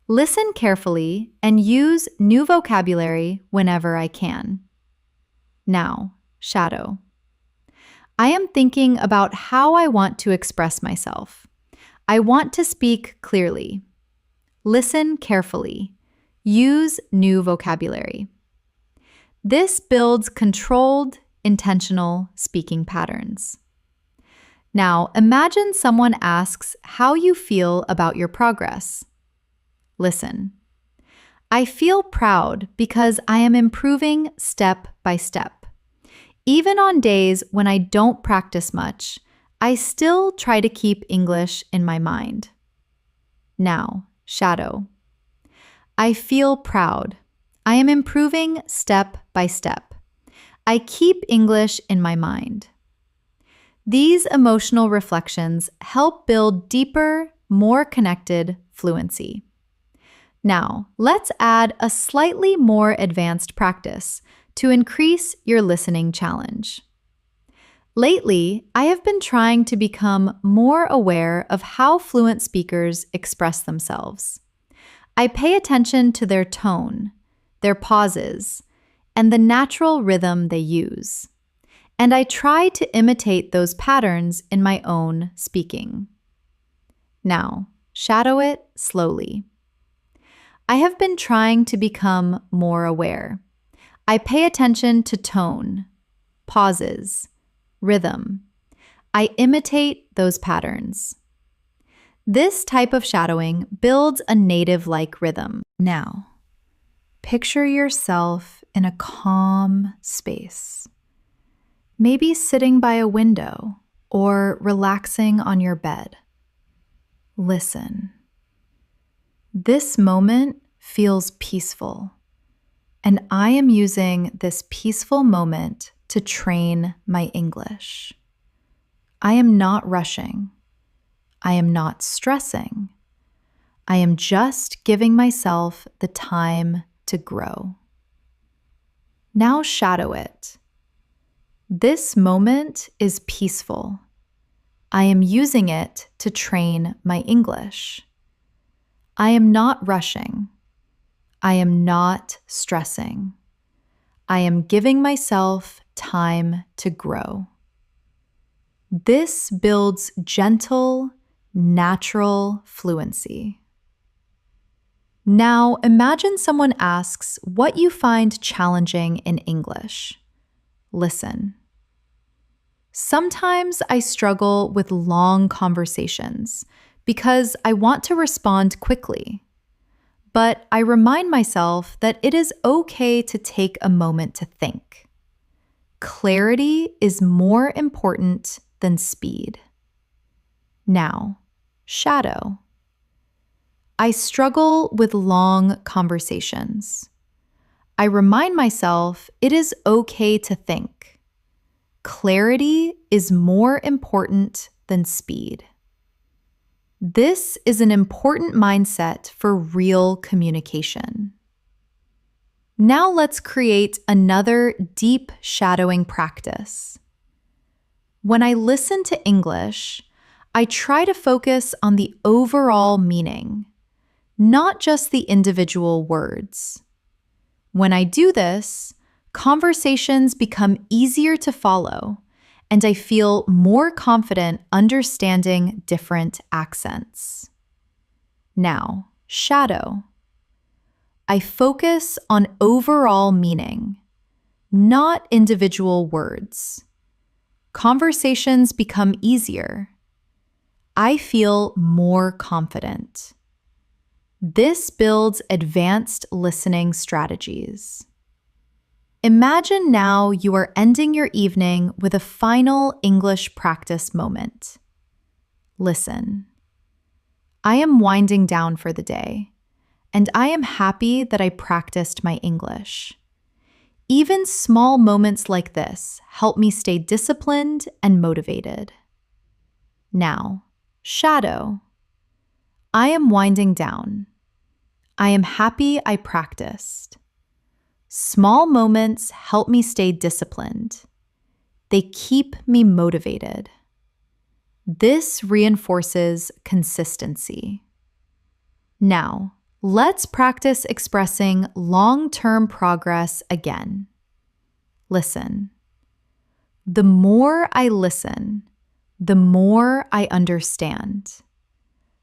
Listen carefully and use new vocabulary whenever I can. Now, shadow. I am thinking about how I want to express myself. I want to speak clearly. Listen carefully. Use new vocabulary. This builds controlled, intentional speaking patterns. Now, imagine someone asks how you feel about your progress. Listen. I feel proud because I am improving step by step. Even on days when I don't practice much, I still try to keep English in my mind. Now, shadow. I feel proud. I am improving step by step. I keep English in my mind. These emotional reflections help build deeper, more connected fluency. Now, let's add a slightly more advanced practice to increase your listening challenge. Lately, I have been trying to become more aware of how fluent speakers express themselves. I pay attention to their tone, their pauses, and the natural rhythm they use. And I try to imitate those patterns in my own speaking. Now, shadow it slowly. I have been trying to become more aware. I pay attention to tone, pauses, rhythm. I imitate those patterns. This type of shadowing builds a native-like rhythm. Now, picture yourself in a calm space. Maybe sitting by a window or relaxing on your bed. Listen. This moment feels peaceful, and I am using this peaceful moment to train my English. I am not rushing. I am not stressing. I am just giving myself the time to grow. Now shadow it. This moment is peaceful. I am using it to train my English. I am not rushing. I am not stressing. I am giving myself time to grow. This builds gentle, natural fluency. Now imagine someone asks what you find challenging in English. Listen. Sometimes I struggle with long conversations because I want to respond quickly. But I remind myself that it is okay to take a moment to think. Clarity is more important than speed. Now, shadow. I struggle with long conversations. I remind myself it is okay to think. Clarity is more important than speed. This is an important mindset for real communication. Now let's create another deep shadowing practice. When I listen to English, I try to focus on the overall meaning, not just the individual words. When I do this, conversations become easier to follow, and I feel more confident understanding different accents. Now, shadow. I focus on overall meaning, not individual words. Conversations become easier. I feel more confident. This builds advanced listening strategies. Imagine now you are ending your evening with a final English practice moment. Listen. I am winding down for the day, and I am happy that I practiced my English. Even small moments like this help me stay disciplined and motivated. Now, shadow. I am winding down. I am happy I practiced. Small moments help me stay disciplined. They keep me motivated. This reinforces consistency. Now, let's practice expressing long-term progress again. Listen. The more I listen, the more I understand.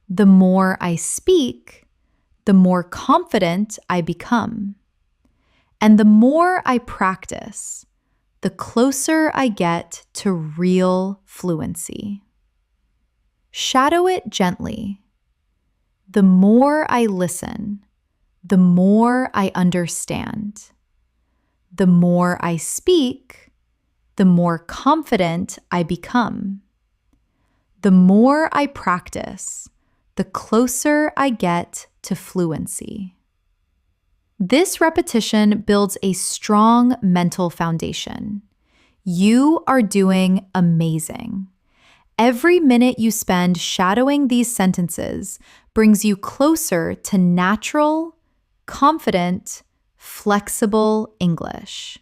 The more I speak, the more confident I become. And the more I practice, the closer I get to real fluency. Shadow it gently. The more I listen, the more I understand. The more I speak, the more confident I become. The more I practice, the closer I get to fluency. This repetition builds a strong mental foundation. You are doing amazing. Every minute you spend shadowing these sentences brings you closer to natural, confident, flexible English.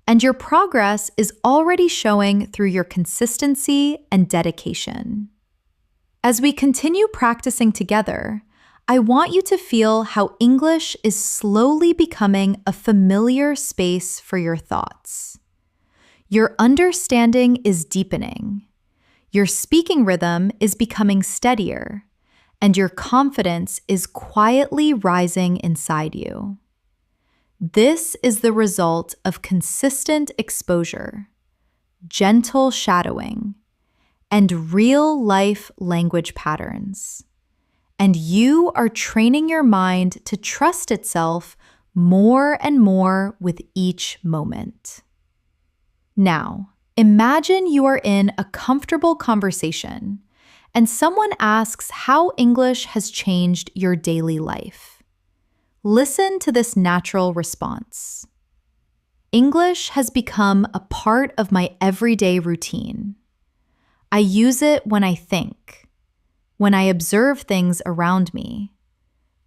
And your progress is already showing through your consistency and dedication. As we continue practicing together, I want you to feel how English is slowly becoming a familiar space for your thoughts. Your understanding is deepening. Your speaking rhythm is becoming steadier, and your confidence is quietly rising inside you. This is the result of consistent exposure, gentle shadowing, and real-life language patterns. And you are training your mind to trust itself more and more with each moment. Now, imagine you are in a comfortable conversation and someone asks how English has changed your daily life. Listen to this natural response. English has become a part of my everyday routine. I use it when I think, when I observe things around me,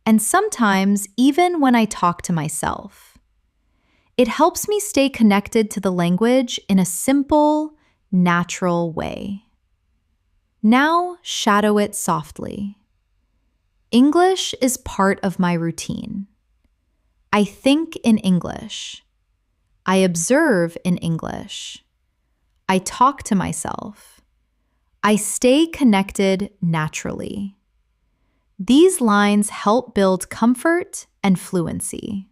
and sometimes even when I talk to myself. It helps me stay connected to the language in a simple, natural way. Now, shadow it softly. English is part of my routine. I think in English. I observe in English. I talk to myself. I stay connected naturally. These lines help build comfort and fluency.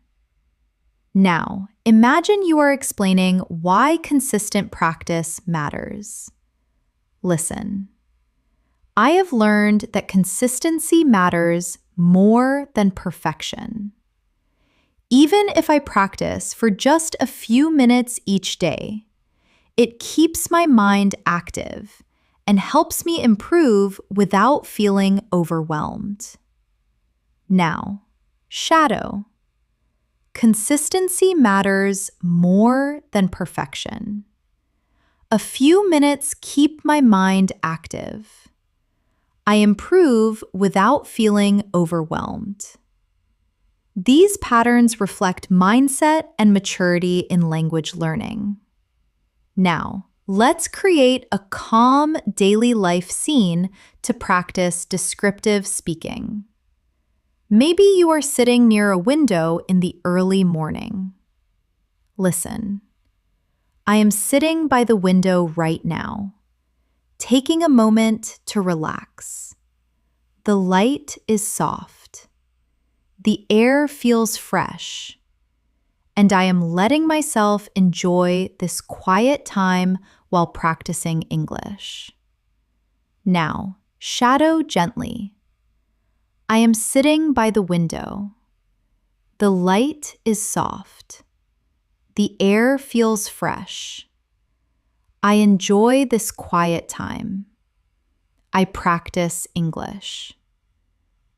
Now, imagine you are explaining why consistent practice matters. Listen. I have learned that consistency matters more than perfection. Even if I practice for just a few minutes each day, it keeps my mind active and helps me improve without feeling overwhelmed. Now, shadow. Consistency matters more than perfection. A few minutes keep my mind active. I improve without feeling overwhelmed. These patterns reflect mindset and maturity in language learning. Now, let's create a calm daily life scene to practice descriptive speaking. Maybe you are sitting near a window in the early morning. Listen. I am sitting by the window right now, taking a moment to relax. The light is soft. The air feels fresh, and I am letting myself enjoy this quiet time while practicing English. Now, shadow gently. I am sitting by the window. The light is soft. The air feels fresh. I enjoy this quiet time. I practice English.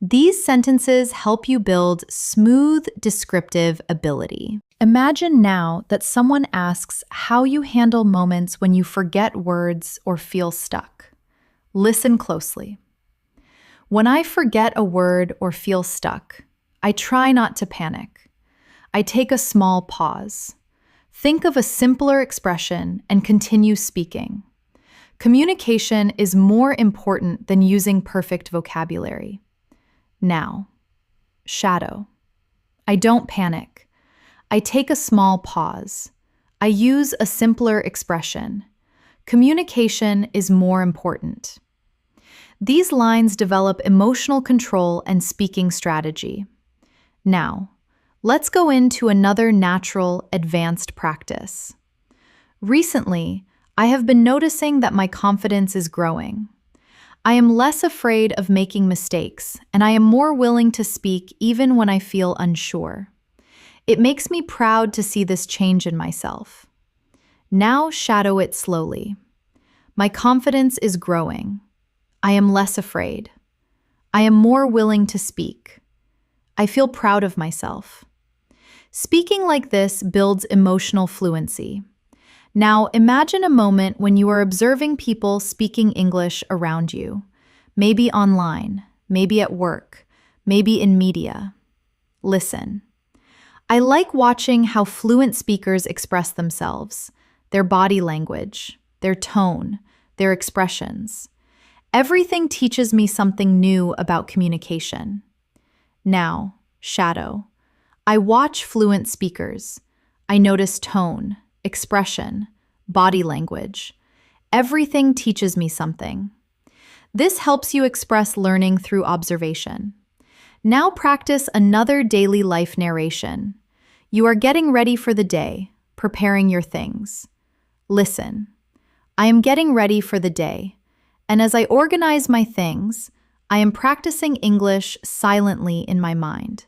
These sentences help you build smooth descriptive ability. Imagine now that someone asks how you handle moments when you forget words or feel stuck. Listen closely. When I forget a word or feel stuck, I try not to panic. I take a small pause. Think of a simpler expression and continue speaking. Communication is more important than using perfect vocabulary. Now, shadow. I don't panic. I take a small pause. I use a simpler expression. Communication is more important. These lines develop emotional control and speaking strategy. Now, let's go into another natural, advanced practice. Recently, I have been noticing that my confidence is growing. I am less afraid of making mistakes, and I am more willing to speak even when I feel unsure. It makes me proud to see this change in myself. Now shadow it slowly. My confidence is growing. I am less afraid. I am more willing to speak. I feel proud of myself. Speaking like this builds emotional fluency. Now imagine a moment when you are observing people speaking English around you, maybe online, maybe at work, maybe in media. Listen. I like watching how fluent speakers express themselves, their body language, their tone, their expressions. Everything teaches me something new about communication. Now, shadow. I watch fluent speakers. I notice tone, expression, body language. Everything teaches me something. This helps you express learning through observation. Now practice another daily life narration. You are getting ready for the day, preparing your things. Listen. I am getting ready for the day, and as I organize my things, I am practicing English silently in my mind.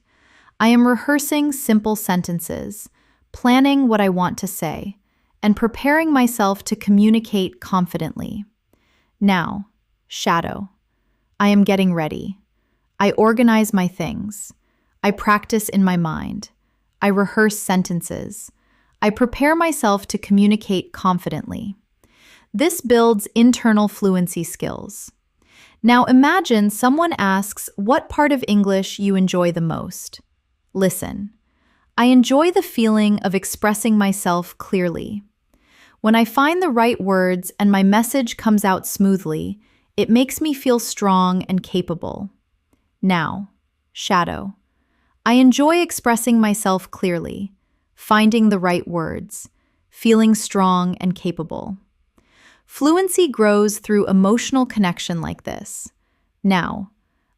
I am rehearsing simple sentences, planning what I want to say, and preparing myself to communicate confidently. Now, shadow. I am getting ready. I organize my things. I practice in my mind. I rehearse sentences. I prepare myself to communicate confidently. This builds internal fluency skills. Now imagine someone asks what part of English you enjoy the most. Listen. I enjoy the feeling of expressing myself clearly. When I find the right words and my message comes out smoothly, it makes me feel strong and capable. Now, shadow. I enjoy expressing myself clearly, finding the right words, feeling strong and capable. Fluency grows through emotional connection like this. Now,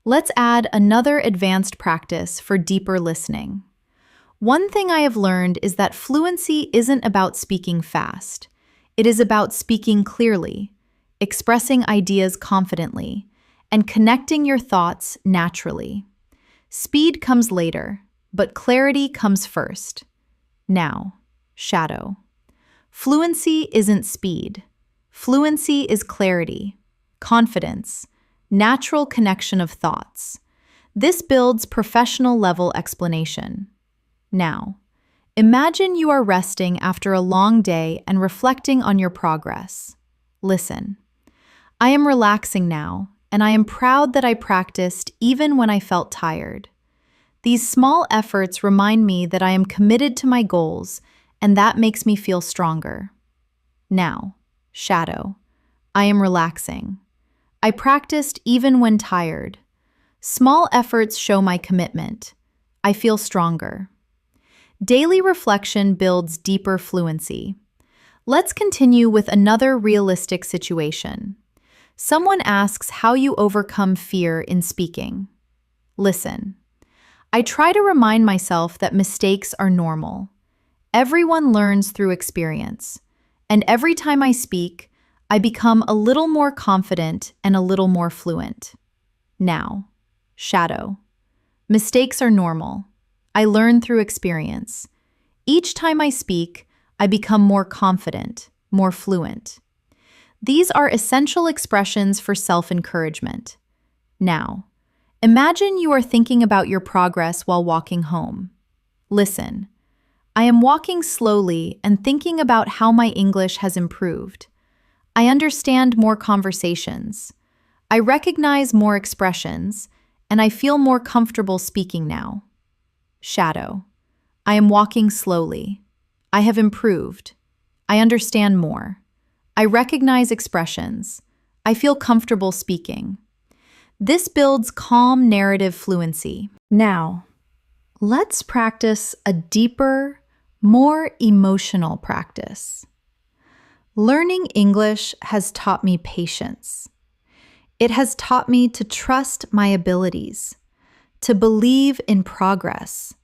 let's add another advanced practice for deeper listening. One thing I have learned is that fluency isn't about speaking fast. It is about speaking clearly, expressing ideas confidently, and connecting your thoughts naturally. Speed comes later, but clarity comes first. Now, shadow. Fluency isn't speed. Fluency is clarity, confidence, natural connection of thoughts. This builds professional level explanation. Now, imagine you are resting after a long day and reflecting on your progress. Listen. I am relaxing now, and I am proud that I practiced even when I felt tired. These small efforts remind me that I am committed to my goals, and that makes me feel stronger. Now, shadow. I am relaxing. I practiced even when tired. Small efforts show my commitment. I feel stronger. Daily reflection builds deeper fluency. Let's continue with another realistic situation. Someone asks how you overcome fear in speaking. Listen. I try to remind myself that mistakes are normal. Everyone learns through experience, and every time I speak, I become a little more confident and a little more fluent. Now, shadow. Mistakes are normal. I learn through experience. Each time I speak, I become more confident, more fluent. These are essential expressions for self-encouragement. Now, imagine you are thinking about your progress while walking home. Listen. I am walking slowly and thinking about how my English has improved. I understand more conversations. I recognize more expressions, and I feel more comfortable speaking now. Shadow. I am walking slowly. I have improved. I understand more. I recognize expressions. I feel comfortable speaking. This builds calm narrative fluency. Now, let's practice a deeper, more emotional practice. Learning English has taught me patience. It has taught me to trust my abilities, to believe in progress,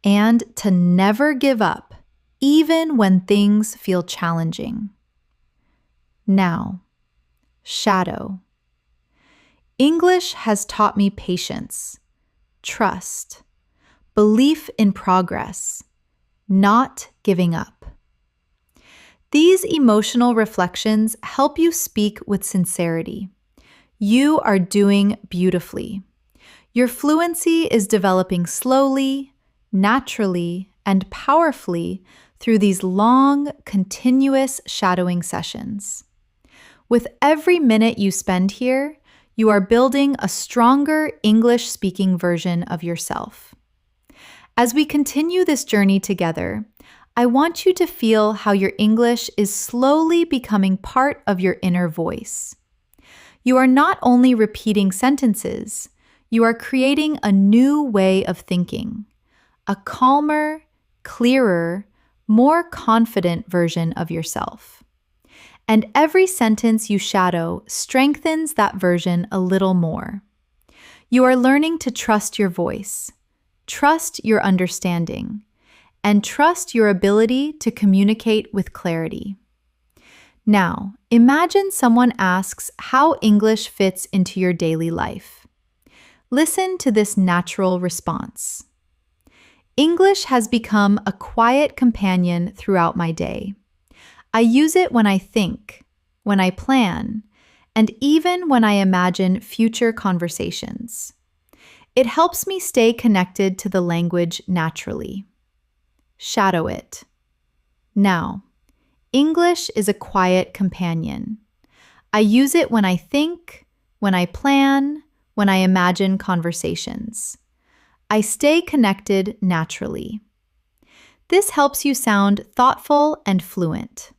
and to never give up, even when things feel challenging. Now, shadow. English has taught me patience, trust, belief in progress, not giving up. These emotional reflections help you speak with sincerity. You are doing beautifully. Your fluency is developing slowly, naturally, and powerfully through these long, continuous shadowing sessions. With every minute you spend here, you are building a stronger English-speaking version of yourself. As we continue this journey together, I want you to feel how your English is slowly becoming part of your inner voice. You are not only repeating sentences, you are creating a new way of thinking, a calmer, clearer, more confident version of yourself. And every sentence you shadow strengthens that version a little more. You are learning to trust your voice, trust your understanding, and trust your ability to communicate with clarity. Now, imagine someone asks how English fits into your daily life. Listen to this natural response. English has become a quiet companion throughout my day. I use it when I think, when I plan, and even when I imagine future conversations. It helps me stay connected to the language naturally. Shadow it. Now, English is a quiet companion. I use it when I think, when I plan, when I imagine conversations. I stay connected naturally. This helps you sound thoughtful and fluent.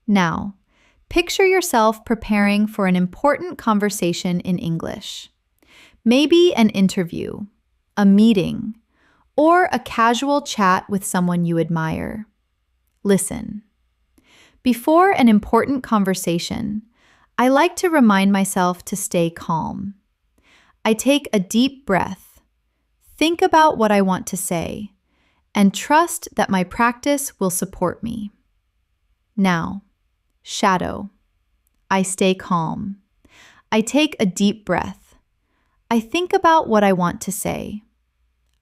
Now, picture yourself preparing for an important conversation in English. Maybe an interview, a meeting, or a casual chat with someone you admire. Listen. Before an important conversation, I like to remind myself to stay calm. I take a deep breath, think about what I want to say, and trust that my practice will support me. Now, shadow. I stay calm. I take a deep breath. I think about what I want to say.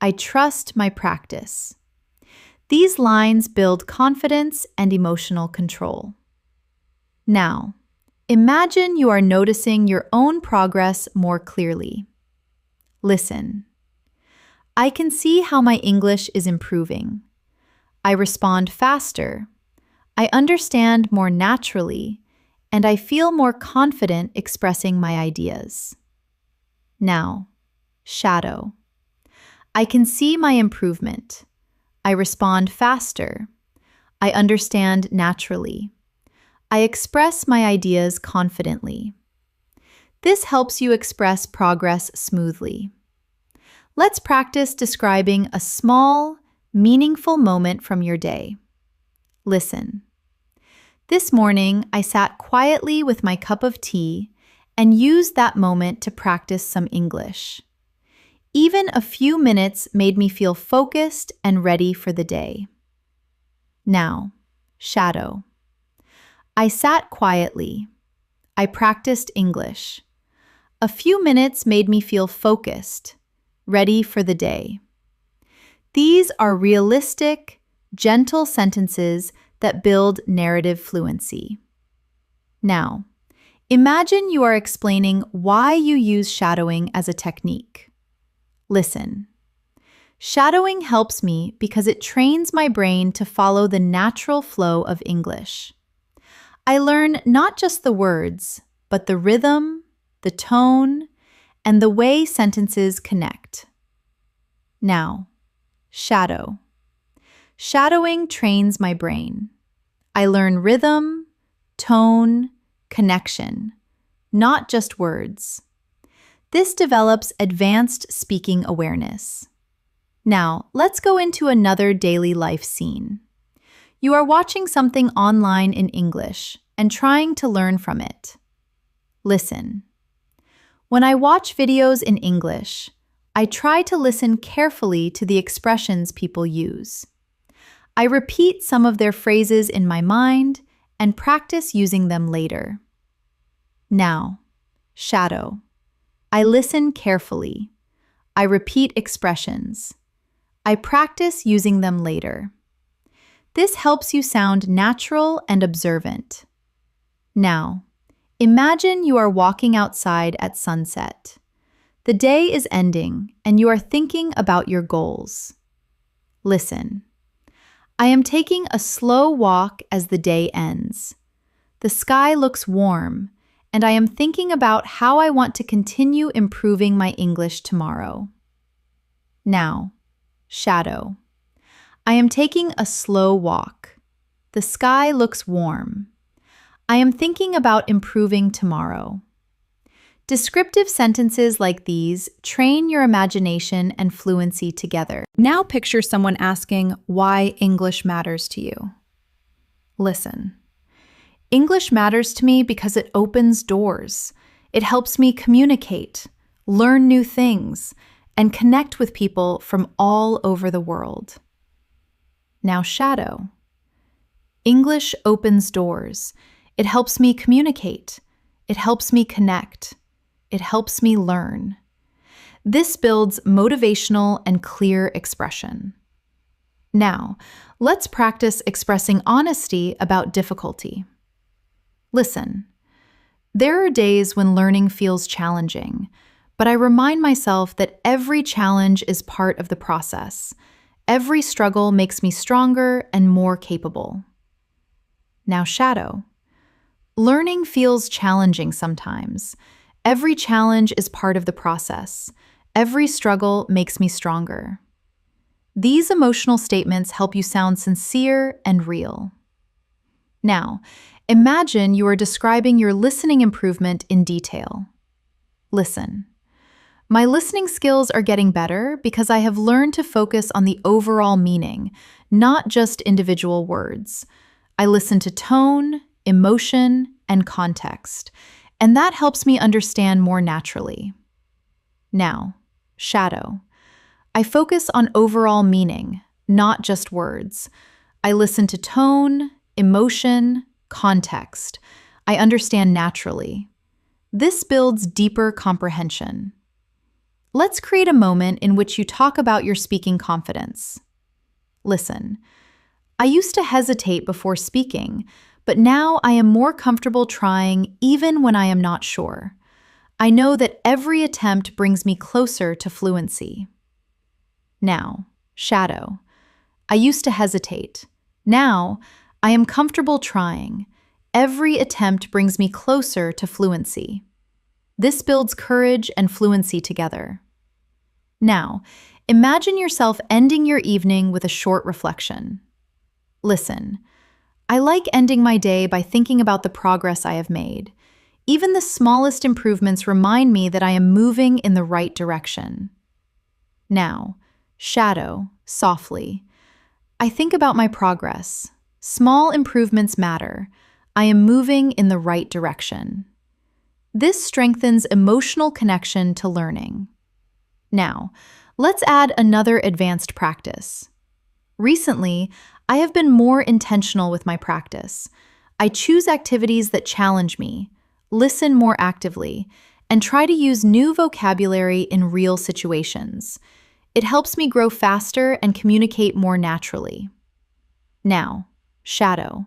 I trust my practice. These lines build confidence and emotional control. Now, imagine you are noticing your own progress more clearly. Listen. I can see how my English is improving. I respond faster. I understand more naturally, and I feel more confident expressing my ideas. Now, shadow. I can see my improvement. I respond faster. I understand naturally. I express my ideas confidently. This helps you express progress smoothly. Let's practice describing a small, meaningful moment from your day. Listen. This morning, I sat quietly with my cup of tea and used that moment to practice some English. Even a few minutes made me feel focused and ready for the day. Now, shadow. I sat quietly. I practiced English. A few minutes made me feel focused, ready for the day. These are realistic, gentle sentences that build narrative fluency. Now, imagine you are explaining why you use shadowing as a technique. Listen. Shadowing helps me because it trains my brain to follow the natural flow of English. I learn not just the words, but the rhythm, the tone, and the way sentences connect. Now, shadow. Shadowing trains my brain. I learn rhythm, tone, connection, not just words. This develops advanced speaking awareness. Now, let's go into another daily life scene. You are watching something online in English and trying to learn from it. Listen. When I watch videos in English, I try to listen carefully to the expressions people use. I repeat some of their phrases in my mind and practice using them later. Now, shadow. I listen carefully. I repeat expressions. I practice using them later. This helps you sound natural and observant. Now, imagine you are walking outside at sunset. The day is ending, and you are thinking about your goals. Listen. I am taking a slow walk as the day ends. The sky looks warm, and I am thinking about how I want to continue improving my English tomorrow. Now, shadow. I am taking a slow walk. The sky looks warm. I am thinking about improving tomorrow. Descriptive sentences like these train your imagination and fluency together. Now picture someone asking why English matters to you. Listen. English matters to me because it opens doors. It helps me communicate, learn new things, and connect with people from all over the world. Now shadow. English opens doors. It helps me communicate. It helps me connect. It helps me learn. This builds motivational and clear expression. Now, let's practice expressing honesty about difficulty. Listen. There are days when learning feels challenging, but I remind myself that every challenge is part of the process. Every struggle makes me stronger and more capable. Now, shadow. Learning feels challenging sometimes. Every challenge is part of the process. Every struggle makes me stronger. These emotional statements help you sound sincere and real. Now, imagine you are describing your listening improvement in detail. Listen. My listening skills are getting better because I have learned to focus on the overall meaning, not just individual words. I listen to tone, emotion, and context, and that helps me understand more naturally. Now, shadow. I focus on overall meaning, not just words. I listen to tone, emotion, context. I understand naturally. This builds deeper comprehension. Let's create a moment in which you talk about your speaking confidence. Listen. I used to hesitate before speaking, but now I am more comfortable trying even when I am not sure. I know that every attempt brings me closer to fluency. Now, shadow. I used to hesitate. Now, I am comfortable trying. Every attempt brings me closer to fluency. This builds courage and fluency together. Now, imagine yourself ending your evening with a short reflection. Listen, I like ending my day by thinking about the progress I have made. Even the smallest improvements remind me that I am moving in the right direction. Now, shadow, softly. I think about my progress. Small improvements matter. I am moving in the right direction. This strengthens emotional connection to learning. Now, let's add another advanced practice. Recently, I have been more intentional with my practice. I choose activities that challenge me, listen more actively, and try to use new vocabulary in real situations. It helps me grow faster and communicate more naturally. Now, shadow.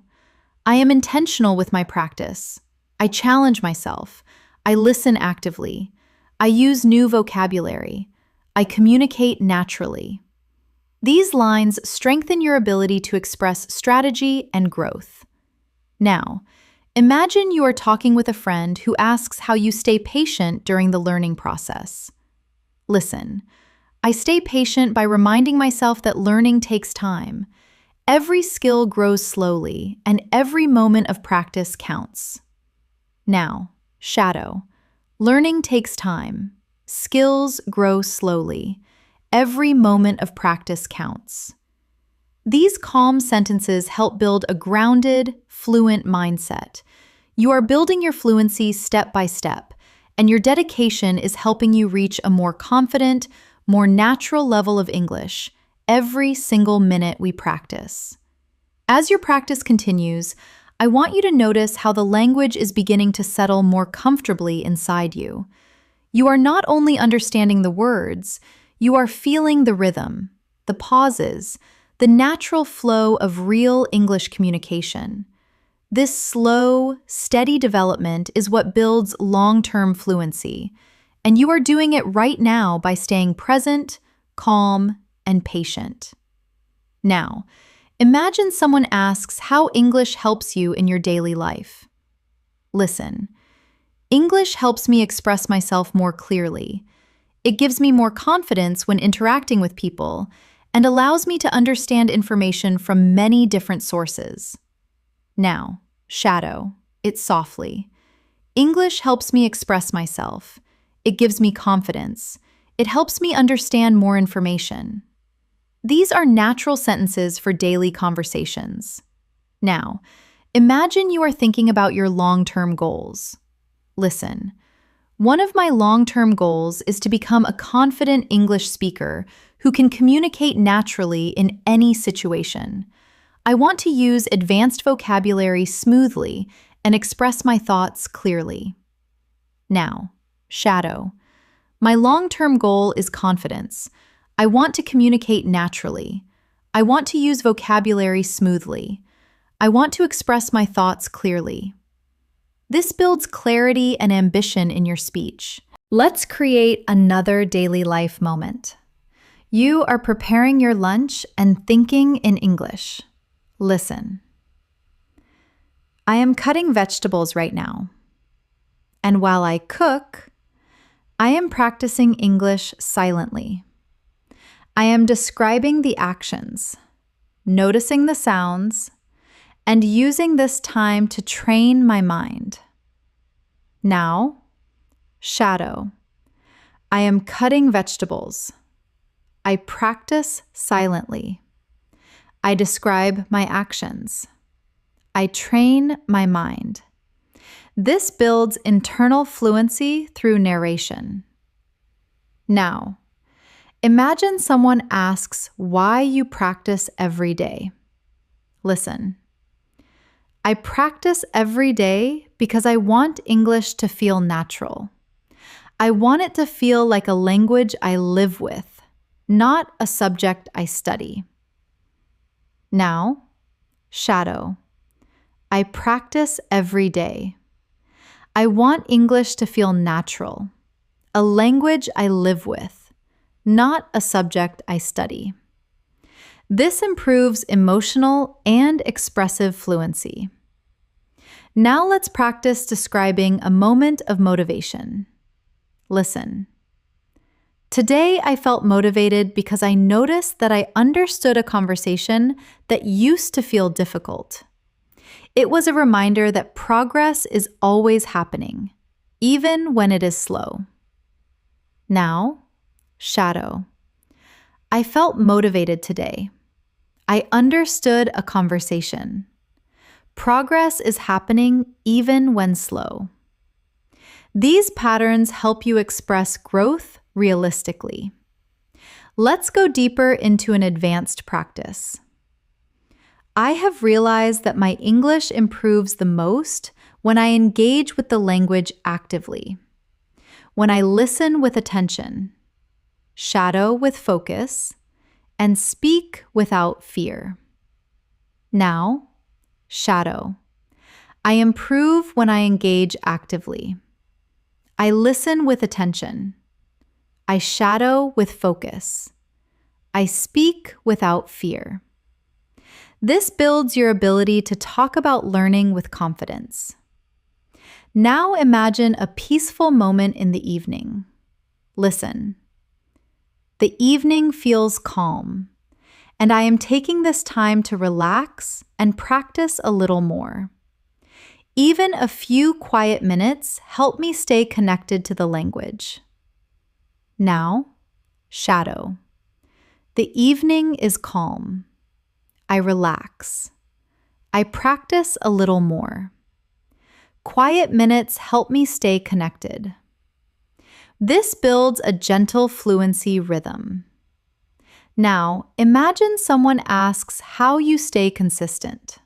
I am intentional with my practice. I challenge myself. I listen actively. I use new vocabulary. I communicate naturally. These lines strengthen your ability to express strategy and growth. Now, imagine you are talking with a friend who asks how you stay patient during the learning process. Listen, I stay patient by reminding myself that learning takes time. Every skill grows slowly, and every moment of practice counts. Now, shadow. Learning takes time. Skills grow slowly. Every moment of practice counts. These calm sentences help build a grounded, fluent mindset. You are building your fluency step by step, and your dedication is helping you reach a more confident, more natural level of English every single minute we practice. As your practice continues, I want you to notice how the language is beginning to settle more comfortably inside you. You are not only understanding the words, you are feeling the rhythm, the pauses, the natural flow of real English communication. This slow, steady development is what builds long-term fluency, and you are doing it right now by staying present, calm, and patient. Now, imagine someone asks how English helps you in your daily life. Listen, English helps me express myself more clearly. It gives me more confidence when interacting with people and allows me to understand information from many different sources. Now, shadow, it softly. English helps me express myself. It gives me confidence. It helps me understand more information. These are natural sentences for daily conversations. Now, imagine you are thinking about your long-term goals. Listen, one of my long-term goals is to become a confident English speaker who can communicate naturally in any situation. I want to use advanced vocabulary smoothly and express my thoughts clearly. Now, shadow. My long-term goal is confidence. I want to communicate naturally. I want to use vocabulary smoothly. I want to express my thoughts clearly. This builds clarity and ambition in your speech. Let's create another daily life moment. You are preparing your lunch and thinking in English. Listen. I am cutting vegetables right now. And while I cook, I am practicing English silently. I am describing the actions, noticing the sounds, and using this time to train my mind. Now, shadow. I am cutting vegetables. I practice silently. I describe my actions. I train my mind. This builds internal fluency through narration. Now, imagine someone asks why you practice every day. Listen. I practice every day because I want English to feel natural. I want it to feel like a language I live with, not a subject I study. Now, shadow. I practice every day. I want English to feel natural, a language I live with, not a subject I study. This improves emotional and expressive fluency. Now let's practice describing a moment of motivation. Listen. Today I felt motivated because I noticed that I understood a conversation that used to feel difficult. It was a reminder that progress is always happening, even when it is slow. Now, shadow. I felt motivated today. I understood a conversation. Progress is happening even when slow. These patterns help you express growth realistically. Let's go deeper into an advanced practice. I have realized that my English improves the most when I engage with the language actively, when I listen with attention, shadow with focus, and speak without fear. Now, shadow. I improve when I engage actively. I listen with attention. I shadow with focus. I speak without fear. This builds your ability to talk about learning with confidence. Now imagine a peaceful moment in the evening. Listen. The evening feels calm, and I am taking this time to relax and practice a little more. Even a few quiet minutes help me stay connected to the language. Now, shadow. The evening is calm. I relax. I practice a little more. Quiet minutes help me stay connected. This builds a gentle fluency rhythm. Now, imagine someone asks how you stay consistent.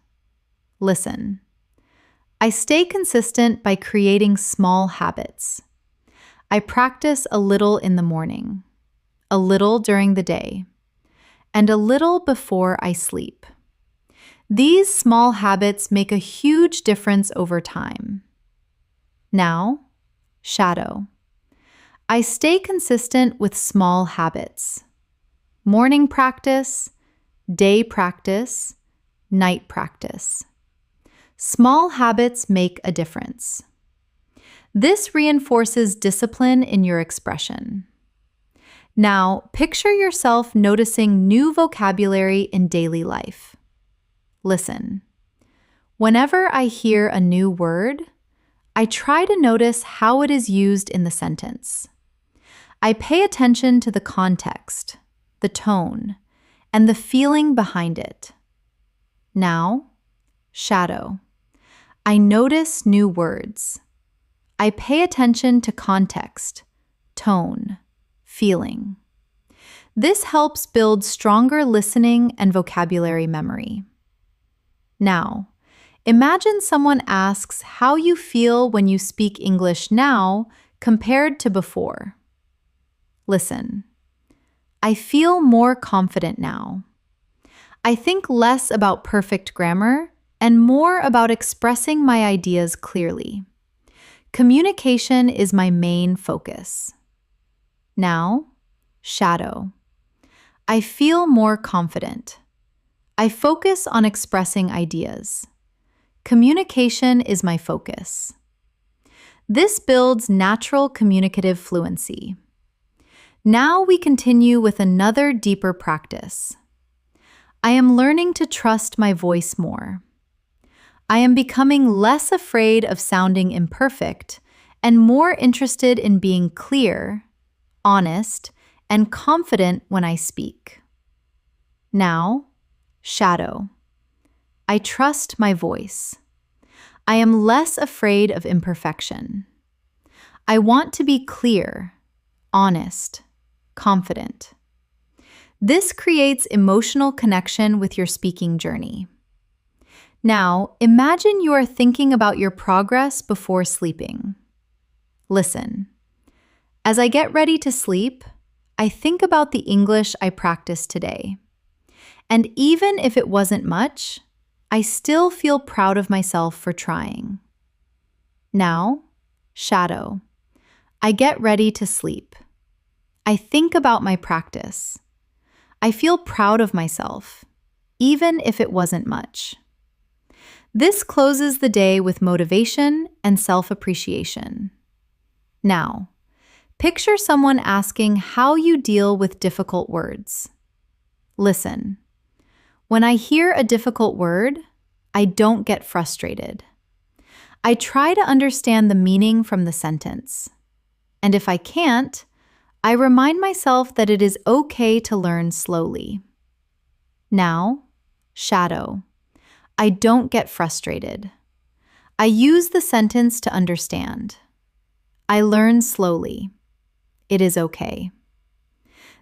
Listen. I stay consistent by creating small habits. I practice a little in the morning, a little during the day, and a little before I sleep. These small habits make a huge difference over time. Now, shadow. I stay consistent with small habits. Morning practice, day practice, night practice. Small habits make a difference. This reinforces discipline in your expression. Now, picture yourself noticing new vocabulary in daily life. Listen. Whenever I hear a new word, I try to notice how it is used in the sentence. I pay attention to the context, the tone, and the feeling behind it. Now, shadow. I notice new words. I pay attention to context, tone, feeling. This helps build stronger listening and vocabulary memory. Now, imagine someone asks how you feel when you speak English now compared to before. Listen. I feel more confident now. I think less about perfect grammar and more about expressing my ideas clearly. Communication is my main focus. Now, shadow. I feel more confident. I focus on expressing ideas. Communication is my focus. This builds natural communicative fluency. Now we continue with another deeper practice. I am learning to trust my voice more. I am becoming less afraid of sounding imperfect and more interested in being clear, honest, and confident when I speak. Now, shadow. I trust my voice. I am less afraid of imperfection. I want to be clear, honest, confident. This creates emotional connection with your speaking journey. Now, imagine you are thinking about your progress before sleeping. Listen. As I get ready to sleep, I think about the English I practiced today. And even if it wasn't much, I still feel proud of myself for trying. Now, shadow. I get ready to sleep. I think about my practice. I feel proud of myself, even if it wasn't much. This closes the day with motivation and self-appreciation. Now, picture someone asking how you deal with difficult words. Listen. When I hear a difficult word, I don't get frustrated. I try to understand the meaning from the sentence. And if I can't, I remind myself that it is okay to learn slowly. Now, shadow. I don't get frustrated. I use the sentence to understand. I learn slowly. It is okay.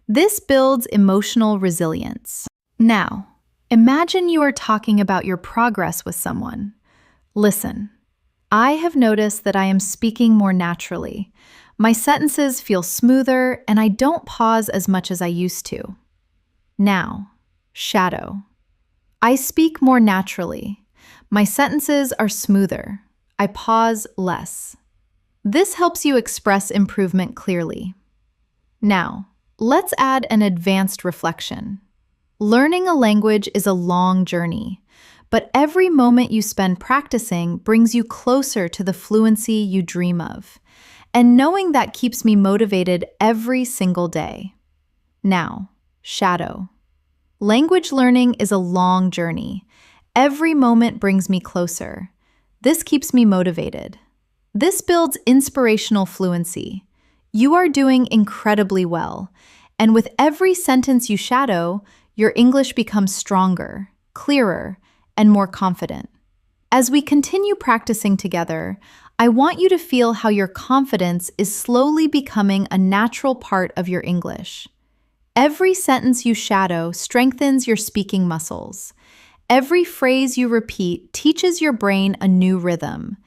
This builds emotional resilience. Now, imagine you are talking about your progress with someone. Listen. I have noticed that I am speaking more naturally. My sentences feel smoother, and I don't pause as much as I used to. Now, shadow. I speak more naturally. My sentences are smoother. I pause less. This helps you express improvement clearly. Now, let's add an advanced reflection. Learning a language is a long journey, but every moment you spend practicing brings you closer to the fluency you dream of. And knowing that keeps me motivated every single day. Now, shadow. Language learning is a long journey. Every moment brings me closer. This keeps me motivated. This builds inspirational fluency. You are doing incredibly well. And with every sentence you shadow, your English becomes stronger, clearer, and more confident. As we continue practicing together, I want you to feel how your confidence is slowly becoming a natural part of your English. Every sentence you shadow strengthens your speaking muscles. Every phrase you repeat teaches your brain a new rhythm.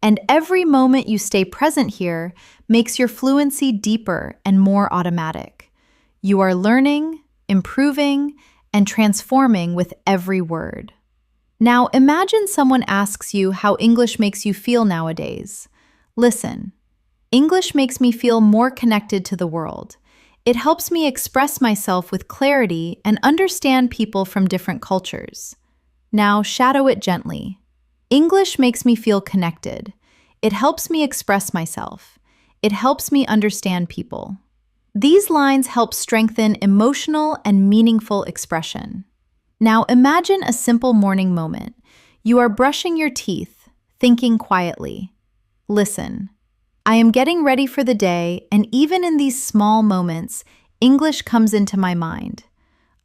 And every moment you stay present here makes your fluency deeper and more automatic. You are learning, improving, and transforming with every word. Now imagine someone asks you how English makes you feel nowadays. Listen. English makes me feel more connected to the world. It helps me express myself with clarity and understand people from different cultures. Now shadow it gently. English makes me feel connected. It helps me express myself. It helps me understand people. These lines help strengthen emotional and meaningful expression. Now imagine a simple morning moment. You are brushing your teeth, thinking quietly. Listen. I am getting ready for the day, and even in these small moments, English comes into my mind.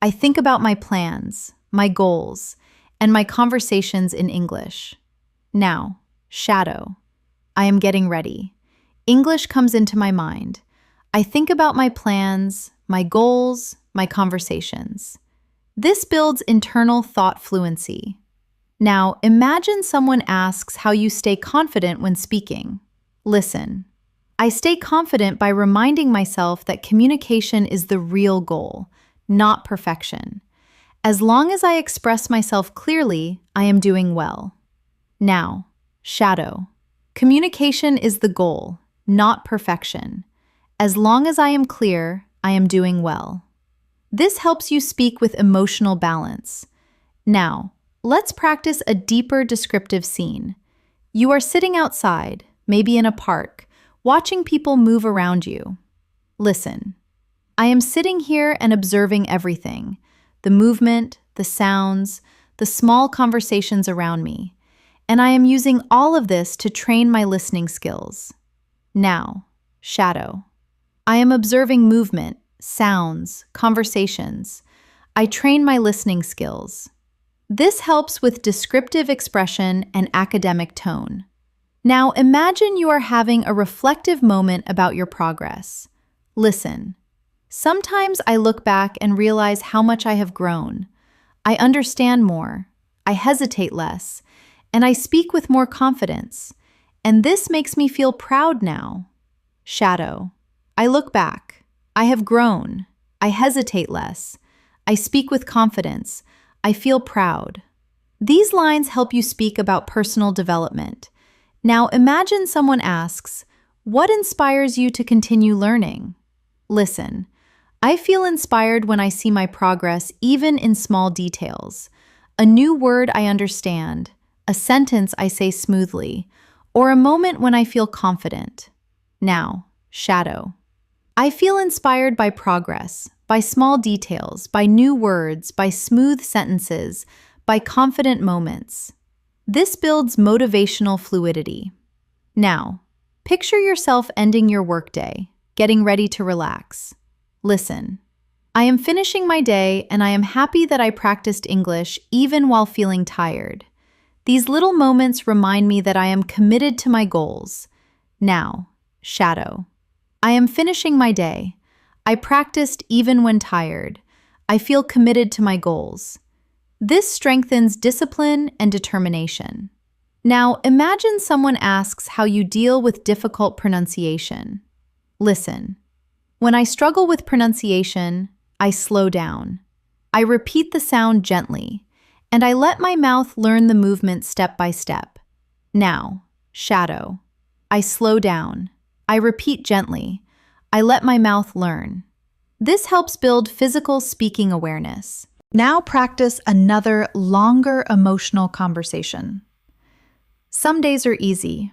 I think about my plans, my goals, and my conversations in English. Now, shadow. I am getting ready. English comes into my mind. I think about my plans, my goals, my conversations. This builds internal thought fluency. Now, imagine someone asks how you stay confident when speaking. Listen. I stay confident by reminding myself that communication is the real goal, not perfection. As long as I express myself clearly, I am doing well. Now, shadow. Communication is the goal, not perfection. As long as I am clear, I am doing well. This helps you speak with emotional balance. Now, let's practice a deeper descriptive scene. You are sitting outside, maybe in a park, watching people move around you. Listen. I am sitting here and observing everything, the movement, the sounds, the small conversations around me, and I am using all of this to train my listening skills. Now, shadow. I am observing movement, sounds, conversations. I train my listening skills. This helps with descriptive expression and academic tone. Now imagine you are having a reflective moment about your progress. Listen. Sometimes I look back and realize how much I have grown. I understand more. I hesitate less. And I speak with more confidence. And this makes me feel proud now. Shadow. I look back. I have grown. I hesitate less. I speak with confidence. I feel proud. These lines help you speak about personal development. Now imagine someone asks, what inspires you to continue learning? Listen, I feel inspired when I see my progress even in small details. A new word I understand, a sentence I say smoothly, or a moment when I feel confident. Now, shadow. I feel inspired by progress, by small details, by new words, by smooth sentences, by confident moments. This builds motivational fluidity. Now, picture yourself ending your workday, getting ready to relax. Listen, I am finishing my day and I am happy that I practiced English even while feeling tired. These little moments remind me that I am committed to my goals. Now, shadow. I am finishing my day. I practiced even when tired. I feel committed to my goals. This strengthens discipline and determination. Now, imagine someone asks how you deal with difficult pronunciation. Listen. When I struggle with pronunciation, I slow down. I repeat the sound gently, and I let my mouth learn the movement step by step. Now, shadow. I slow down. I repeat gently. I let my mouth learn. This helps build physical speaking awareness. Now practice another longer emotional conversation. Some days are easy.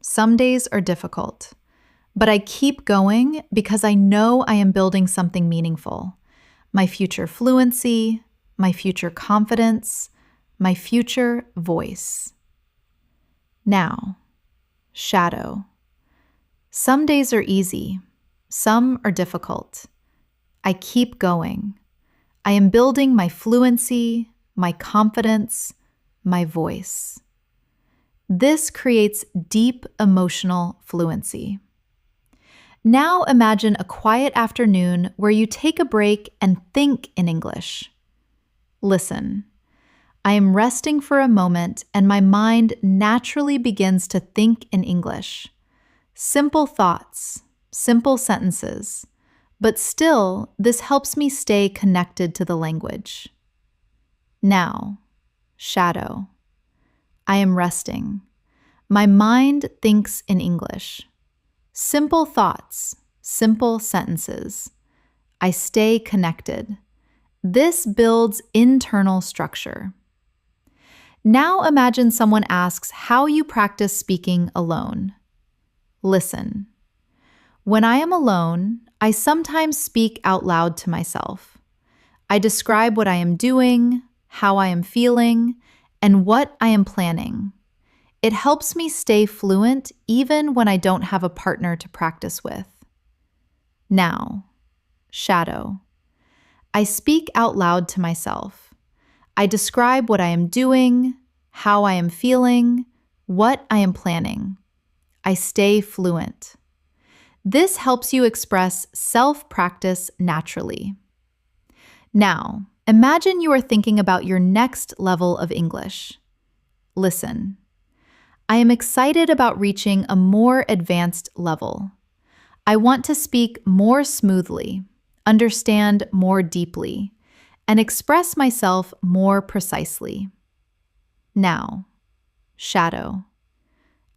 Some days are difficult. But I keep going because I know I am building something meaningful. My future fluency, my future confidence, my future voice. Now, shadow. Some days are easy. Some are difficult. I keep going. I am building my fluency, my confidence, my voice. This creates deep emotional fluency. Now imagine a quiet afternoon where you take a break and think in English. Listen. I am resting for a moment and my mind naturally begins to think in English. Simple thoughts, simple sentences, but still, this helps me stay connected to the language. Now, shadow. I am resting. My mind thinks in English. Simple thoughts, simple sentences. I stay connected. This builds internal structure. Now imagine someone asks how you practice speaking alone. Listen. When I am alone, I sometimes speak out loud to myself. I describe what I am doing, how I am feeling, and what I am planning. It helps me stay fluent even when I don't have a partner to practice with. Now, shadow. I speak out loud to myself. I describe what I am doing, how I am feeling, what I am planning. I stay fluent. This helps you express self-practice naturally. Now, imagine you are thinking about your next level of English. Listen. I am excited about reaching a more advanced level. I want to speak more smoothly, understand more deeply, and express myself more precisely. Now, shadow.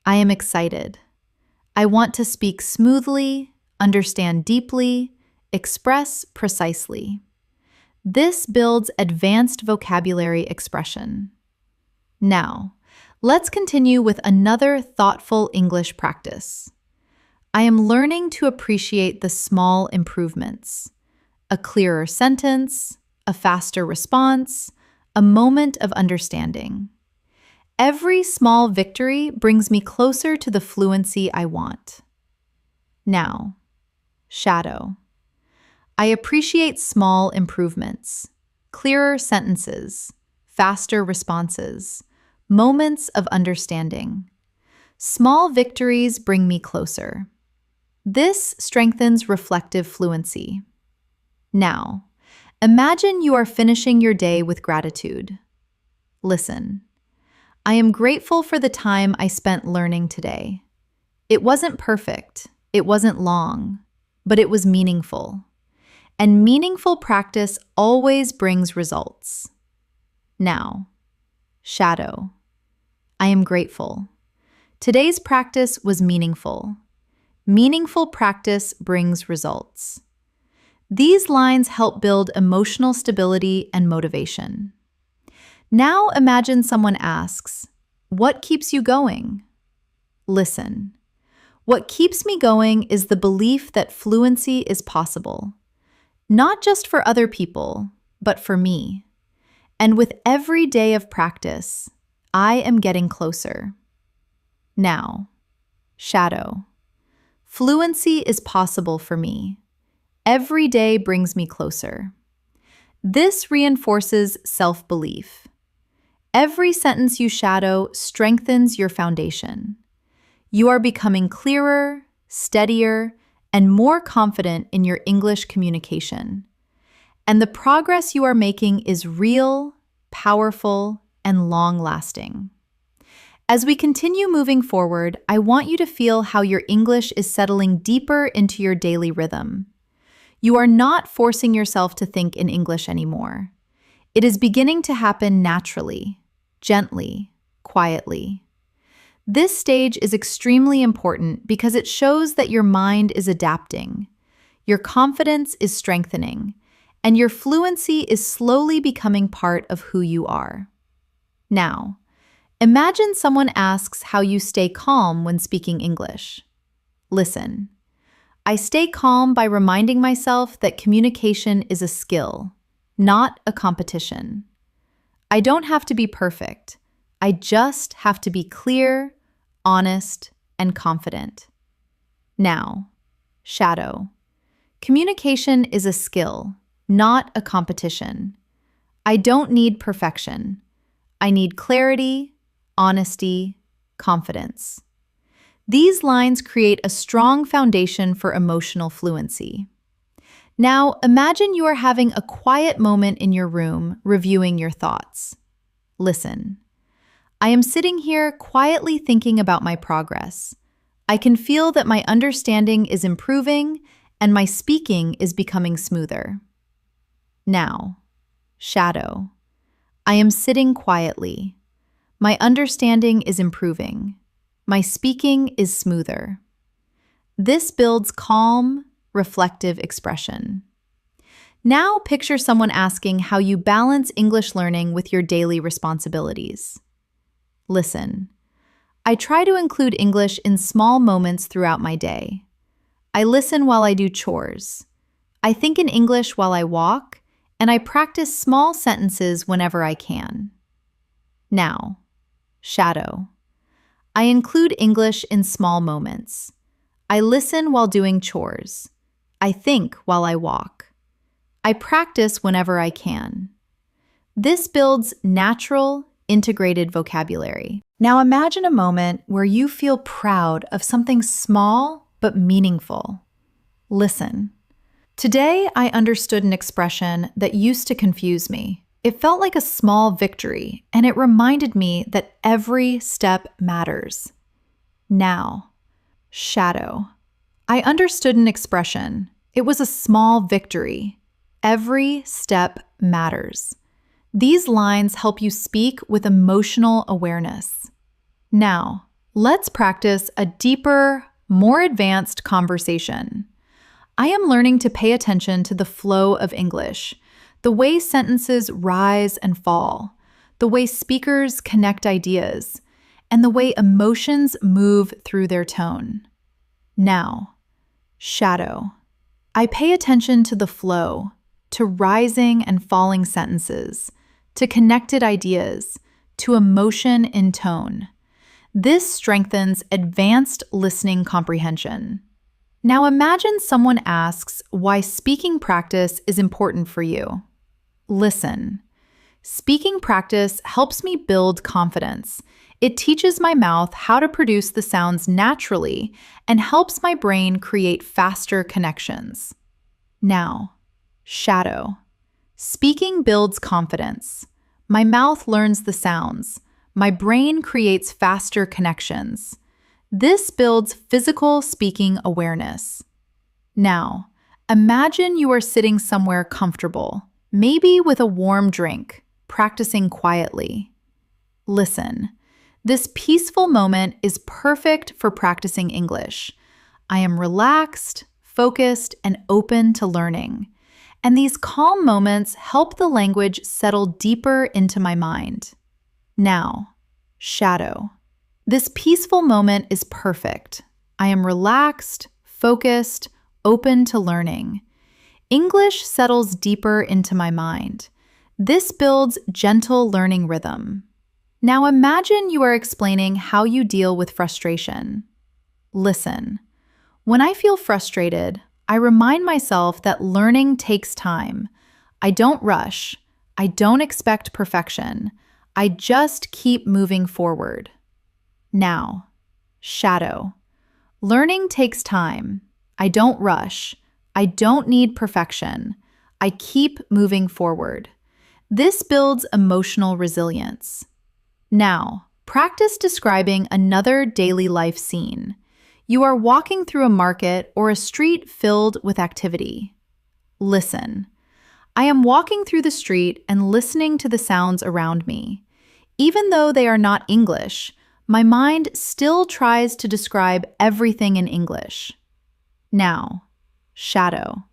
I am excited. I want to speak smoothly, understand deeply, express precisely. This builds advanced vocabulary expression. Now, let's continue with another thoughtful English practice. I am learning to appreciate the small improvements. A clearer sentence, a faster response, a moment of understanding. Every small victory brings me closer to the fluency I want. Now, shadow. I appreciate small improvements, clearer sentences, faster responses, moments of understanding. Small victories bring me closer. This strengthens reflective fluency. Now, imagine you are finishing your day with gratitude. Listen. I am grateful for the time I spent learning today. It wasn't perfect, it wasn't long, but it was meaningful. And meaningful practice always brings results. Now, shadow. I am grateful. Today's practice was meaningful. Meaningful practice brings results. These lines help build emotional stability and motivation. Now imagine someone asks, "What keeps you going?" Listen. What keeps me going is the belief that fluency is possible, not just for other people, but for me. And with every day of practice, I am getting closer. Now, shadow. Fluency is possible for me. Every day brings me closer. This reinforces self-belief. Every sentence you shadow strengthens your foundation. You are becoming clearer, steadier, and more confident in your English communication. And the progress you are making is real, powerful, and long-lasting. As we continue moving forward, I want you to feel how your English is settling deeper into your daily rhythm. You are not forcing yourself to think in English anymore. It is beginning to happen naturally, gently, quietly. This stage is extremely important because it shows that your mind is adapting, your confidence is strengthening, and your fluency is slowly becoming part of who you are. Now, imagine someone asks how you stay calm when speaking English. Listen. I stay calm by reminding myself that communication is a skill, not a competition. I don't have to be perfect. I just have to be clear, honest, and confident. Now, shadow. Communication is a skill, not a competition. I don't need perfection. I need clarity, honesty, confidence. These lines create a strong foundation for emotional fluency. Now, imagine you are having a quiet moment in your room, reviewing your thoughts. Listen. I am sitting here quietly thinking about my progress. I can feel that my understanding is improving and my speaking is becoming smoother. Now, shadow. I am sitting quietly. My understanding is improving. My speaking is smoother. This builds calm, reflective expression. Now picture someone asking how you balance English learning with your daily responsibilities. Listen. I try to include English in small moments throughout my day. I listen while I do chores. I think in English while I walk, and I practice small sentences whenever I can. Now, shadow. I include English in small moments. I listen while doing chores. I think while I walk. I practice whenever I can. This builds natural, integrated vocabulary. Now imagine a moment where you feel proud of something small but meaningful. Listen. Today, I understood an expression that used to confuse me. It felt like a small victory, and it reminded me that every step matters. Now, shadow. I understood an expression. It was a small victory. Every step matters. These lines help you speak with emotional awareness. Now, let's practice a deeper, more advanced conversation. I am learning to pay attention to the flow of English, the way sentences rise and fall, the way speakers connect ideas, and the way emotions move through their tone. Now, shadow. I pay attention to the flow, to rising and falling sentences, to connected ideas, to emotion in tone. This strengthens advanced listening comprehension. Now imagine someone asks why speaking practice is important for you. Listen. Speaking practice helps me build confidence. It teaches my mouth how to produce the sounds naturally and helps my brain create faster connections. Now, shadow. Speaking builds confidence. My mouth learns the sounds. My brain creates faster connections. This builds physical speaking awareness. Now, imagine you are sitting somewhere comfortable, maybe with a warm drink, practicing quietly. Listen. This peaceful moment is perfect for practicing English. I am relaxed, focused, and open to learning. And these calm moments help the language settle deeper into my mind. Now, shadow. This peaceful moment is perfect. I am relaxed, focused, open to learning. English settles deeper into my mind. This builds gentle learning rhythm. Now imagine you are explaining how you deal with frustration. Listen. When I feel frustrated, I remind myself that learning takes time. I don't rush. I don't expect perfection. I just keep moving forward. Now, shadow. Learning takes time. I don't rush. I don't need perfection. I keep moving forward. This builds emotional resilience. Now, practice describing another daily life scene. You are walking through a market or a street filled with activity. Listen. I am walking through the street and listening to the sounds around me. Even though they are not English, my mind still tries to describe everything in English. Now, shadow.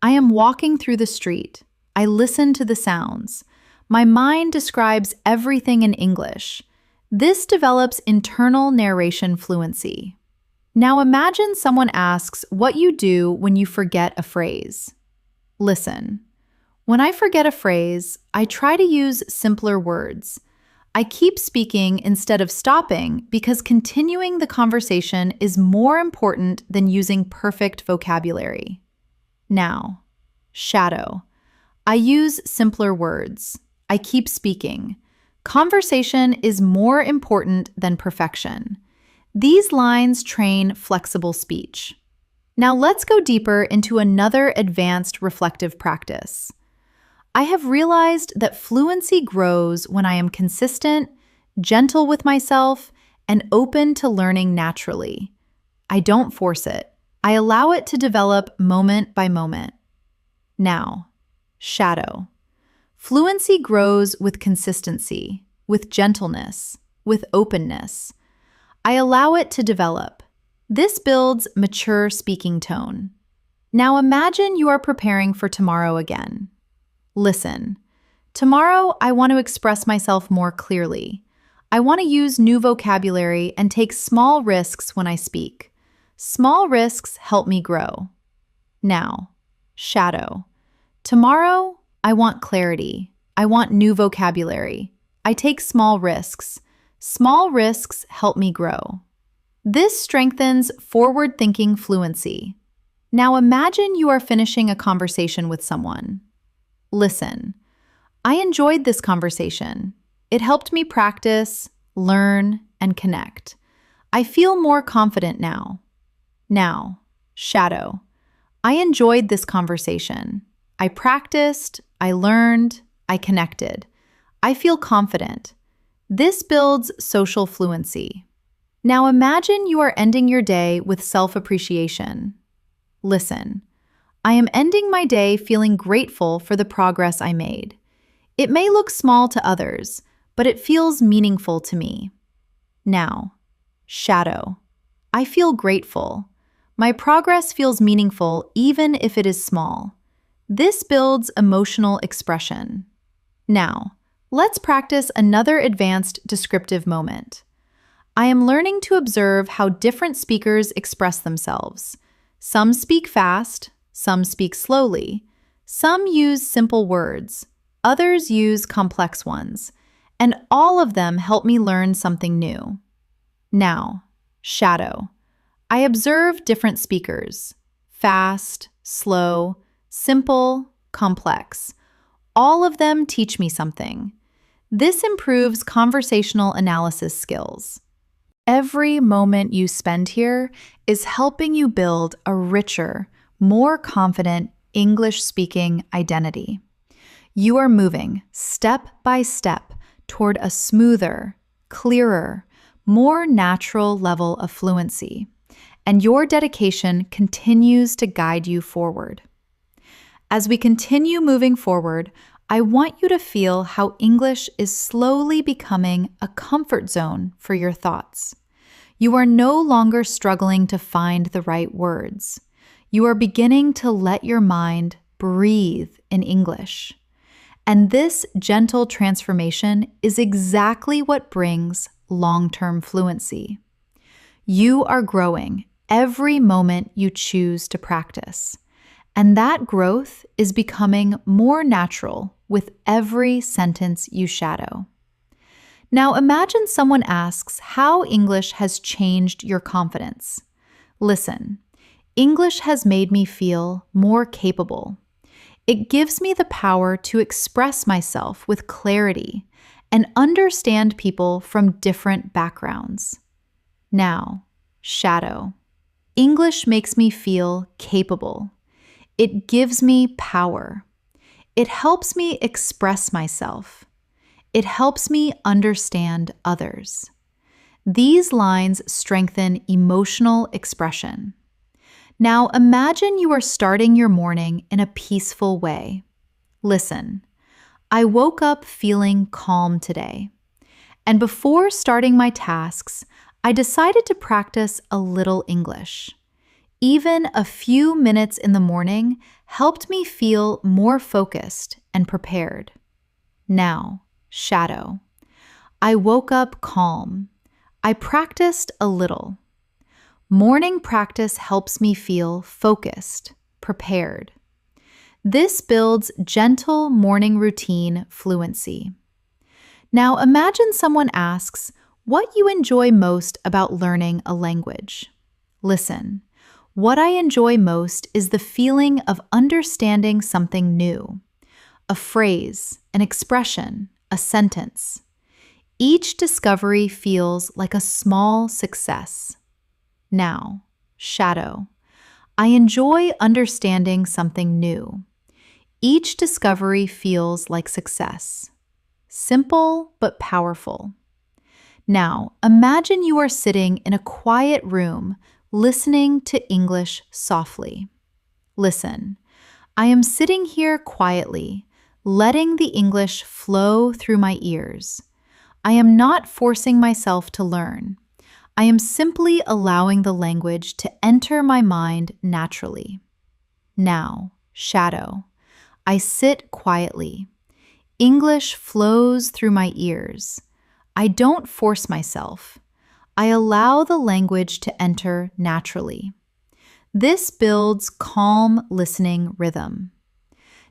I am walking through the street. I listen to the sounds. My mind describes everything in English. This develops internal narration fluency. Now imagine someone asks what you do when you forget a phrase. Listen. When I forget a phrase, I try to use simpler words. I keep speaking instead of stopping because continuing the conversation is more important than using perfect vocabulary. Now, shadow. I use simpler words. I keep speaking. Conversation is more important than perfection. These lines train flexible speech. Now let's go deeper into another advanced reflective practice. I have realized that fluency grows when I am consistent, gentle with myself, and open to learning naturally. I don't force it. I allow it to develop moment by moment. Now, shadow. Fluency grows with consistency, with gentleness, with openness. I allow it to develop. This builds mature speaking tone. Now imagine you are preparing for tomorrow again. Listen. Tomorrow, I want to express myself more clearly. I want to use new vocabulary and take small risks when I speak. Small risks help me grow. Now, shadow. Tomorrow, I want clarity. I want new vocabulary. I take small risks. Small risks help me grow. This strengthens forward-thinking fluency. Now imagine you are finishing a conversation with someone. Listen. I enjoyed this conversation. It helped me practice, learn, and connect. I feel more confident now. Now, shadow. I enjoyed this conversation. I practiced, I learned, I connected. I feel confident. This builds social fluency. Now imagine you are ending your day with self-appreciation. Listen. I am ending my day feeling grateful for the progress I made. It may look small to others, but it feels meaningful to me. Now, shadow. I feel grateful. My progress feels meaningful even if it is small. This builds emotional expression. Now, let's practice another advanced descriptive moment. I am learning to observe how different speakers express themselves. Some speak fast, some speak slowly. Some use simple words, others use complex ones, and all of them help me learn something new. Now, shadow. I observe different speakers, fast, slow, simple, complex. All of them teach me something. This improves conversational analysis skills. Every moment you spend here is helping you build a richer, more confident English-speaking identity. You are moving step by step toward a smoother, clearer, more natural level of fluency, and your dedication continues to guide you forward. As we continue moving forward, I want you to feel how English is slowly becoming a comfort zone for your thoughts. You are no longer struggling to find the right words. You are beginning to let your mind breathe in English. And this gentle transformation is exactly what brings long-term fluency. You are growing every moment you choose to practice, and that growth is becoming more natural with every sentence you shadow. Now imagine someone asks how English has changed your confidence. Listen, English has made me feel more capable. It gives me the power to express myself with clarity and understand people from different backgrounds. Now, shadow. English makes me feel capable. It gives me power. It helps me express myself. It helps me understand others. These lines strengthen emotional expression. Now imagine you are starting your morning in a peaceful way. Listen, I woke up feeling calm today. And before starting my tasks, I decided to practice a little English. Even a few minutes in the morning helped me feel more focused and prepared. Now, shadow. I woke up calm. I practiced a little. Morning practice helps me feel focused, prepared. This builds gentle morning routine fluency. Now imagine someone asks what you enjoy most about learning a language. Listen, what I enjoy most is the feeling of understanding something new, a phrase, an expression, a sentence. Each discovery feels like a small success. Now, shadow. I enjoy understanding something new. Each discovery feels like success. Simple but powerful. Now, imagine you are sitting in a quiet room listening to English softly. Listen, I am sitting here quietly, letting the English flow through my ears. I am not forcing myself to learn. I am simply allowing the language to enter my mind naturally. Now, shadow. I sit quietly. English flows through my ears. I don't force myself. I allow the language to enter naturally. This builds calm listening rhythm.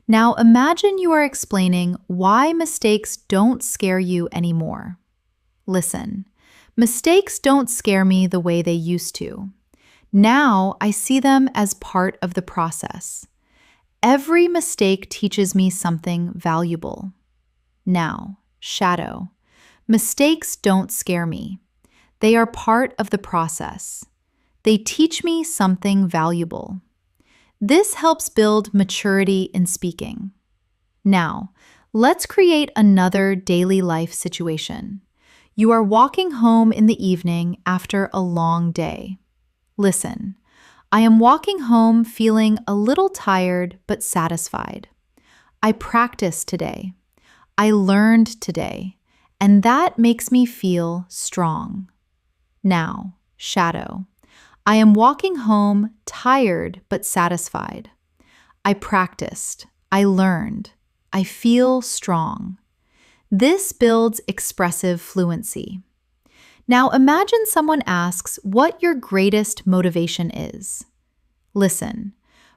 Now imagine you are explaining why mistakes don't scare you anymore. Listen. Mistakes don't scare me the way they used to. Now I see them as part of the process. Every mistake teaches me something valuable. Now, shadow. Mistakes don't scare me. They are part of the process. They teach me something valuable. This helps build maturity in speaking. Now, let's create another daily life situation. You are walking home in the evening after a long day. Listen, I am walking home feeling a little tired but satisfied. I practiced today. I learned today, and that makes me feel strong. Now, shadow. I am walking home tired but satisfied. I practiced. I learned. I feel strong. This builds expressive fluency. Now imagine someone asks what your greatest motivation is. Listen,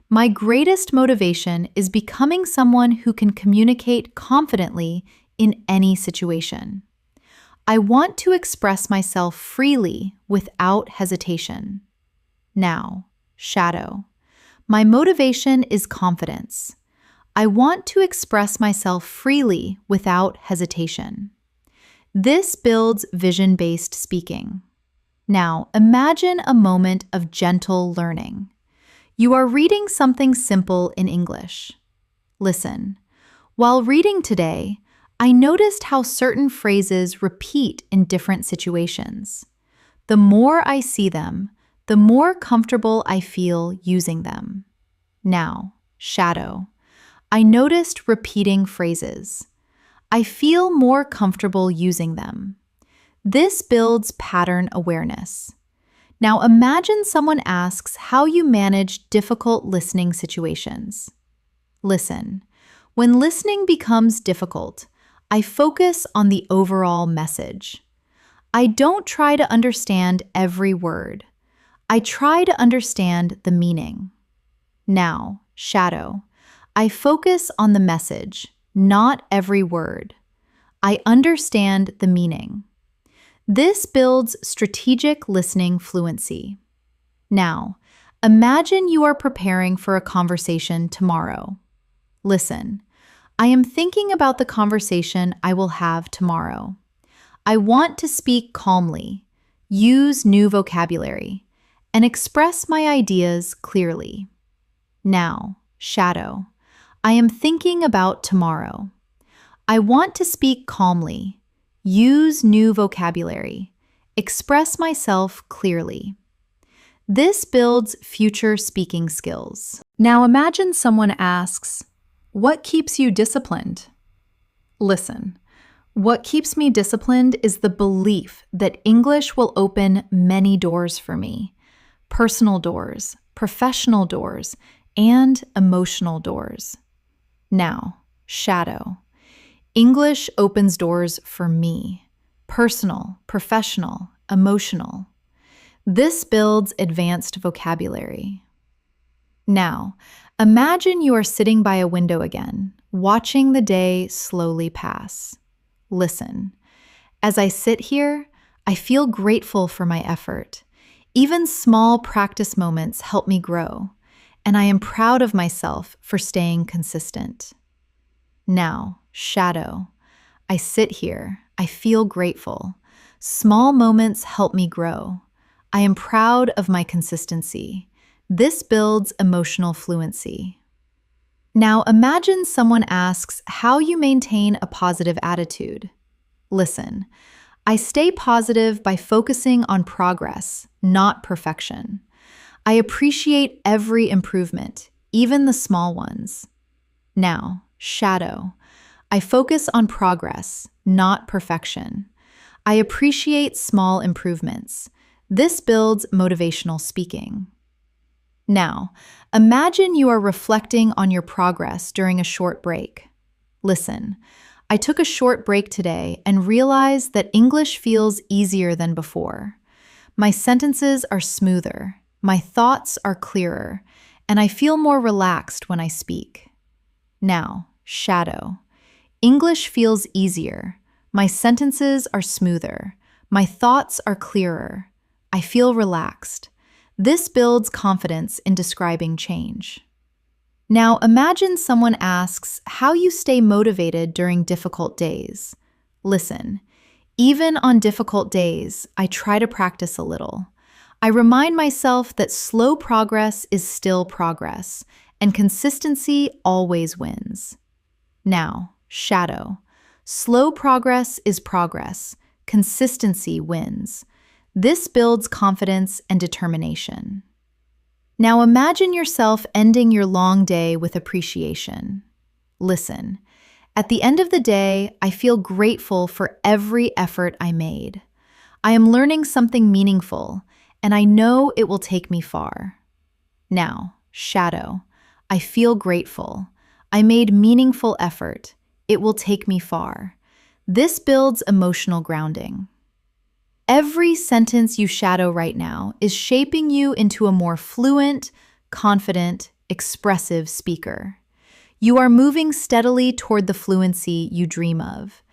my greatest motivation is becoming someone who can communicate confidently in any situation. I want to express myself freely without hesitation. Now, shadow. My motivation is confidence. I want to express myself freely without hesitation. This builds vision-based speaking. Now, imagine a moment of gentle learning. You are reading something simple in English. Listen. While reading today, I noticed how certain phrases repeat in different situations. The more I see them, the more comfortable I feel using them. Now, shadow. I noticed repeating phrases. I feel more comfortable using them. This builds pattern awareness. Now imagine someone asks how you manage difficult listening situations. Listen. When listening becomes difficult, I focus on the overall message. I don't try to understand every word. I try to understand the meaning. Now, shadow. I focus on the message, not every word. I understand the meaning. This builds strategic listening fluency. Now, imagine you are preparing for a conversation tomorrow. Listen, I am thinking about the conversation I will have tomorrow. I want to speak calmly, use new vocabulary, and express my ideas clearly. Now, shadow. I am thinking about tomorrow. I want to speak calmly, use new vocabulary, express myself clearly. This builds future speaking skills. Now imagine someone asks, "What keeps you disciplined?" Listen, what keeps me disciplined is the belief that English will open many doors for me. Personal doors, professional doors, and emotional doors. Now, shadow. English opens doors for me. Personal, professional, emotional. This builds advanced vocabulary. Now, imagine you are sitting by a window again, watching the day slowly pass. Listen. As I sit here, I feel grateful for my effort. Even small practice moments help me grow, and I am proud of myself for staying consistent. Now, shadow. I sit here. I feel grateful. Small moments help me grow. I am proud of my consistency. This builds emotional fluency. Now imagine someone asks how you maintain a positive attitude. Listen, I stay positive by focusing on progress, not perfection. I appreciate every improvement, even the small ones. Now, shadow. I focus on progress, not perfection. I appreciate small improvements. This builds motivational speaking. Now, imagine you are reflecting on your progress during a short break. Listen, I took a short break today and realized that English feels easier than before. My sentences are smoother, my thoughts are clearer, and I feel more relaxed when I speak. Now, shadow. English feels easier. My sentences are smoother. My thoughts are clearer. I feel relaxed. This builds confidence in describing change. Now imagine someone asks how you stay motivated during difficult days. Listen, even on difficult days, I try to practice a little. I remind myself that slow progress is still progress, and consistency always wins. Now, shadow. Slow progress is progress. Consistency wins. This builds confidence and determination. Now imagine yourself ending your long day with appreciation. Listen, at the end of the day, I feel grateful for every effort I made. I am learning something meaningful, and I know it will take me far. Now, shadow. I feel grateful. I made meaningful effort. It will take me far. This builds emotional grounding. Every sentence you shadow right now is shaping you into a more fluent, confident, expressive speaker. You are moving steadily toward the fluency you dream of,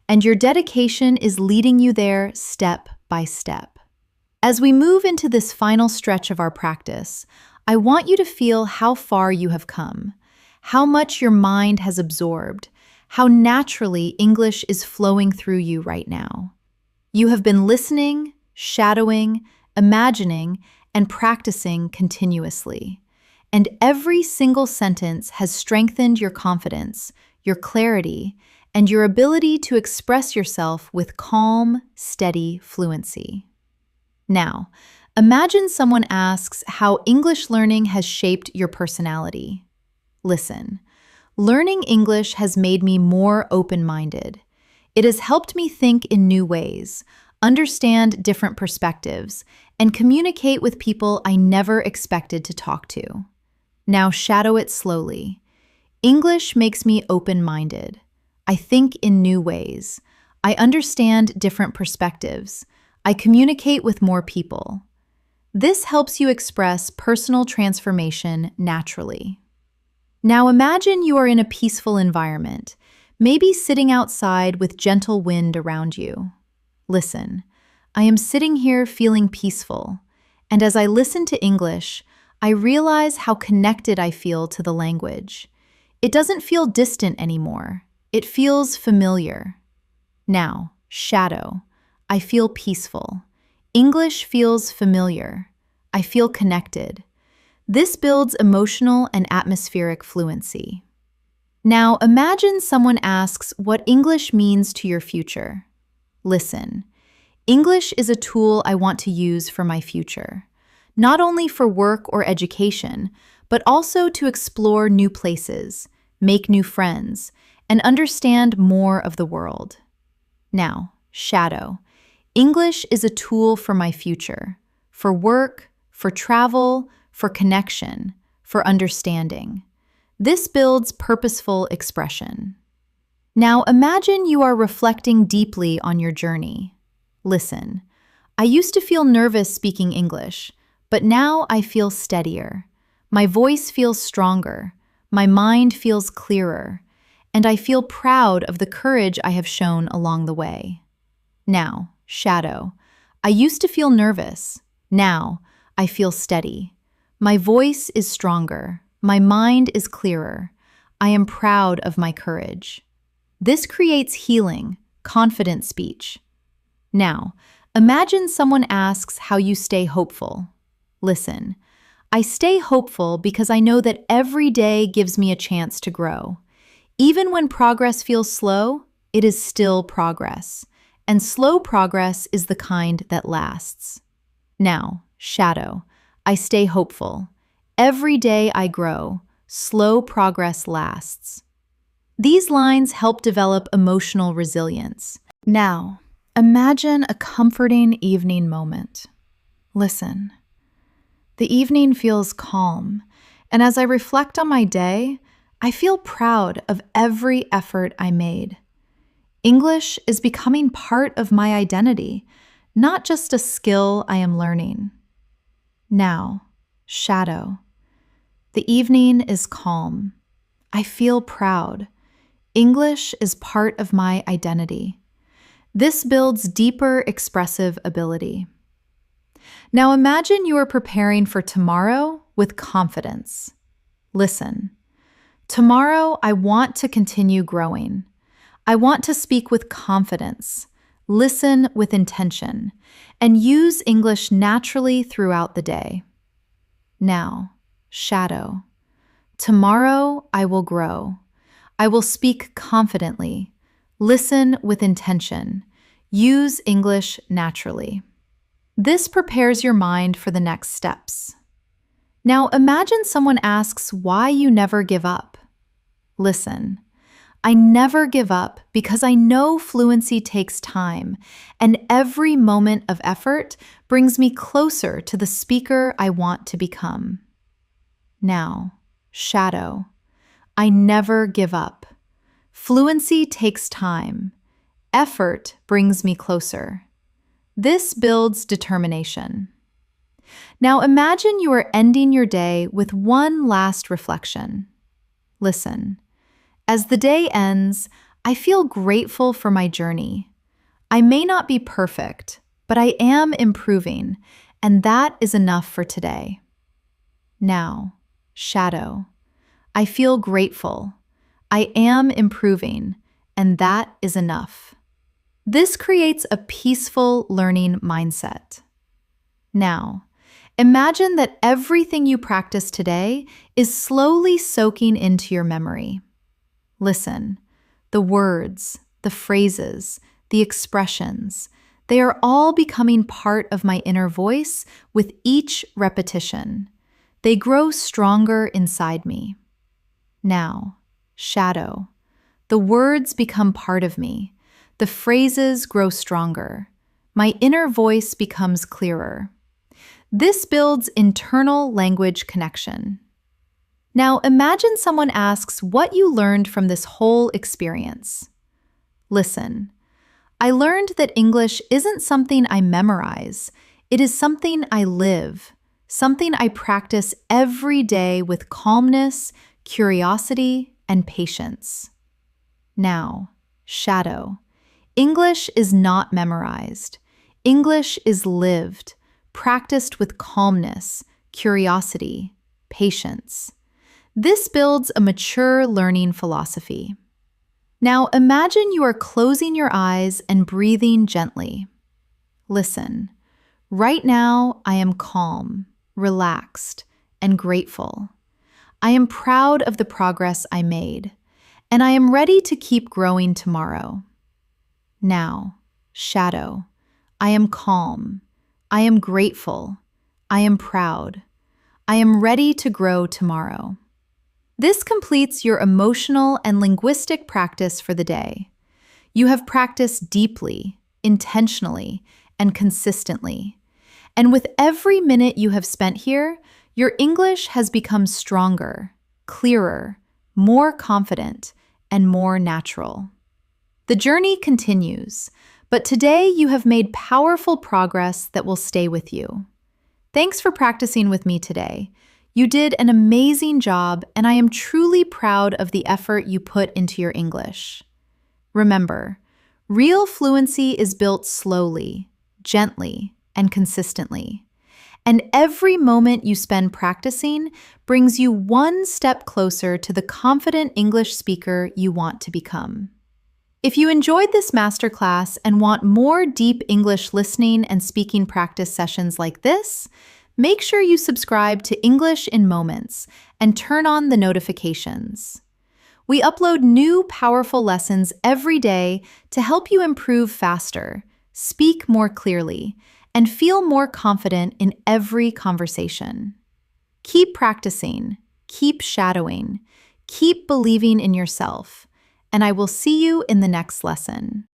and your dedication is leading you there step by step. As we move into this final stretch of our practice, I want you to feel how far you have come, how much your mind has absorbed, how naturally English is flowing through you right now. You have been listening, shadowing, imagining, and practicing continuously. And every single sentence has strengthened your confidence, your clarity, and your ability to express yourself with calm, steady fluency. Now, imagine someone asks how English learning has shaped your personality. Listen, learning English has made me more open-minded. It has helped me think in new ways, understand different perspectives, and communicate with people I never expected to talk to. Now shadow it slowly. English makes me open-minded. I think in new ways. I understand different perspectives. I communicate with more people. This helps you express personal transformation naturally. Now imagine you are in a peaceful environment, maybe sitting outside with gentle wind around you. Listen, I am sitting here feeling peaceful, and as I listen to English, I realize how connected I feel to the language. It doesn't feel distant anymore. It feels familiar. Now, shadow. I feel peaceful. English feels familiar. I feel connected. This builds emotional and atmospheric fluency. Now, imagine someone asks what English means to your future. Listen, English is a tool I want to use for my future, not only for work or education, but also to explore new places, make new friends, and understand more of the world. Now, shadow. English is a tool for my future, for work, for travel, for connection, for understanding. This builds purposeful expression. Now imagine you are reflecting deeply on your journey. Listen, I used to feel nervous speaking English, but now I feel steadier. My voice feels stronger, my mind feels clearer, and I feel proud of the courage I have shown along the way. Now, shadow. I used to feel nervous. Now, I feel steady. My voice is stronger. My mind is clearer. I am proud of my courage. This creates healing, confident speech. Now, imagine someone asks how you stay hopeful. Listen, I stay hopeful because I know that every day gives me a chance to grow. Even when progress feels slow, it is still progress. And slow progress is the kind that lasts. Now, shadow. I stay hopeful. Every day I grow. Slow progress lasts. These lines help develop emotional resilience. Now, imagine a comforting evening moment. Listen. The evening feels calm, and as I reflect on my day, I feel proud of every effort I made. English is becoming part of my identity, not just a skill I am learning. Now, shadow. The evening is calm. I feel proud. English is part of my identity. This builds deeper expressive ability. Now imagine you are preparing for tomorrow with confidence. Listen. Tomorrow, I want to continue growing. I want to speak with confidence, listen with intention, and use English naturally throughout the day. Now, shadow. Tomorrow, I will grow. I will speak confidently, listen with intention, use English naturally. This prepares your mind for the next steps. Now imagine someone asks why you never give up. Listen, I never give up because I know fluency takes time, and every moment of effort brings me closer to the speaker I want to become. Now, shadow. I never give up. Fluency takes time. Effort brings me closer. This builds determination. Now imagine you are ending your day with one last reflection. Listen. As the day ends, I feel grateful for my journey. I may not be perfect, but I am improving, and that is enough for today. Now, shadow. I feel grateful. I am improving, and that is enough. This creates a peaceful learning mindset. Now, imagine that everything you practice today is slowly soaking into your memory. Listen, the words, the phrases, the expressions, they are all becoming part of my inner voice with each repetition. They grow stronger inside me. Now, shadow. The words become part of me. The phrases grow stronger. My inner voice becomes clearer. This builds internal language connection. Now imagine someone asks what you learned from this whole experience. Listen, I learned that English isn't something I memorize. It is something I live, something I practice every day with calmness, curiosity, and patience. Now, shadow. English is not memorized. English is lived, practiced with calmness, curiosity, patience. This builds a mature learning philosophy. Now imagine you are closing your eyes and breathing gently. Listen, right now I am calm, relaxed, and grateful. I am proud of the progress I made, and I am ready to keep growing tomorrow. Now, shadow. I am calm. I am grateful. I am proud. I am ready to grow tomorrow. This completes your emotional and linguistic practice for the day. You have practiced deeply, intentionally, and consistently. And with every minute you have spent here, your English has become stronger, clearer, more confident, and more natural. The journey continues, but today you have made powerful progress that will stay with you. Thanks for practicing with me today. You did an amazing job, and I am truly proud of the effort you put into your English. Remember, real fluency is built slowly, gently, and consistently. And every moment you spend practicing brings you one step closer to the confident English speaker you want to become. If you enjoyed this masterclass and want more deep English listening and speaking practice sessions like this, make sure you subscribe to English in Moments and turn on the notifications. We upload new powerful lessons every day to help you improve faster, speak more clearly, and feel more confident in every conversation. Keep practicing, keep shadowing, keep believing in yourself, and I will see you in the next lesson.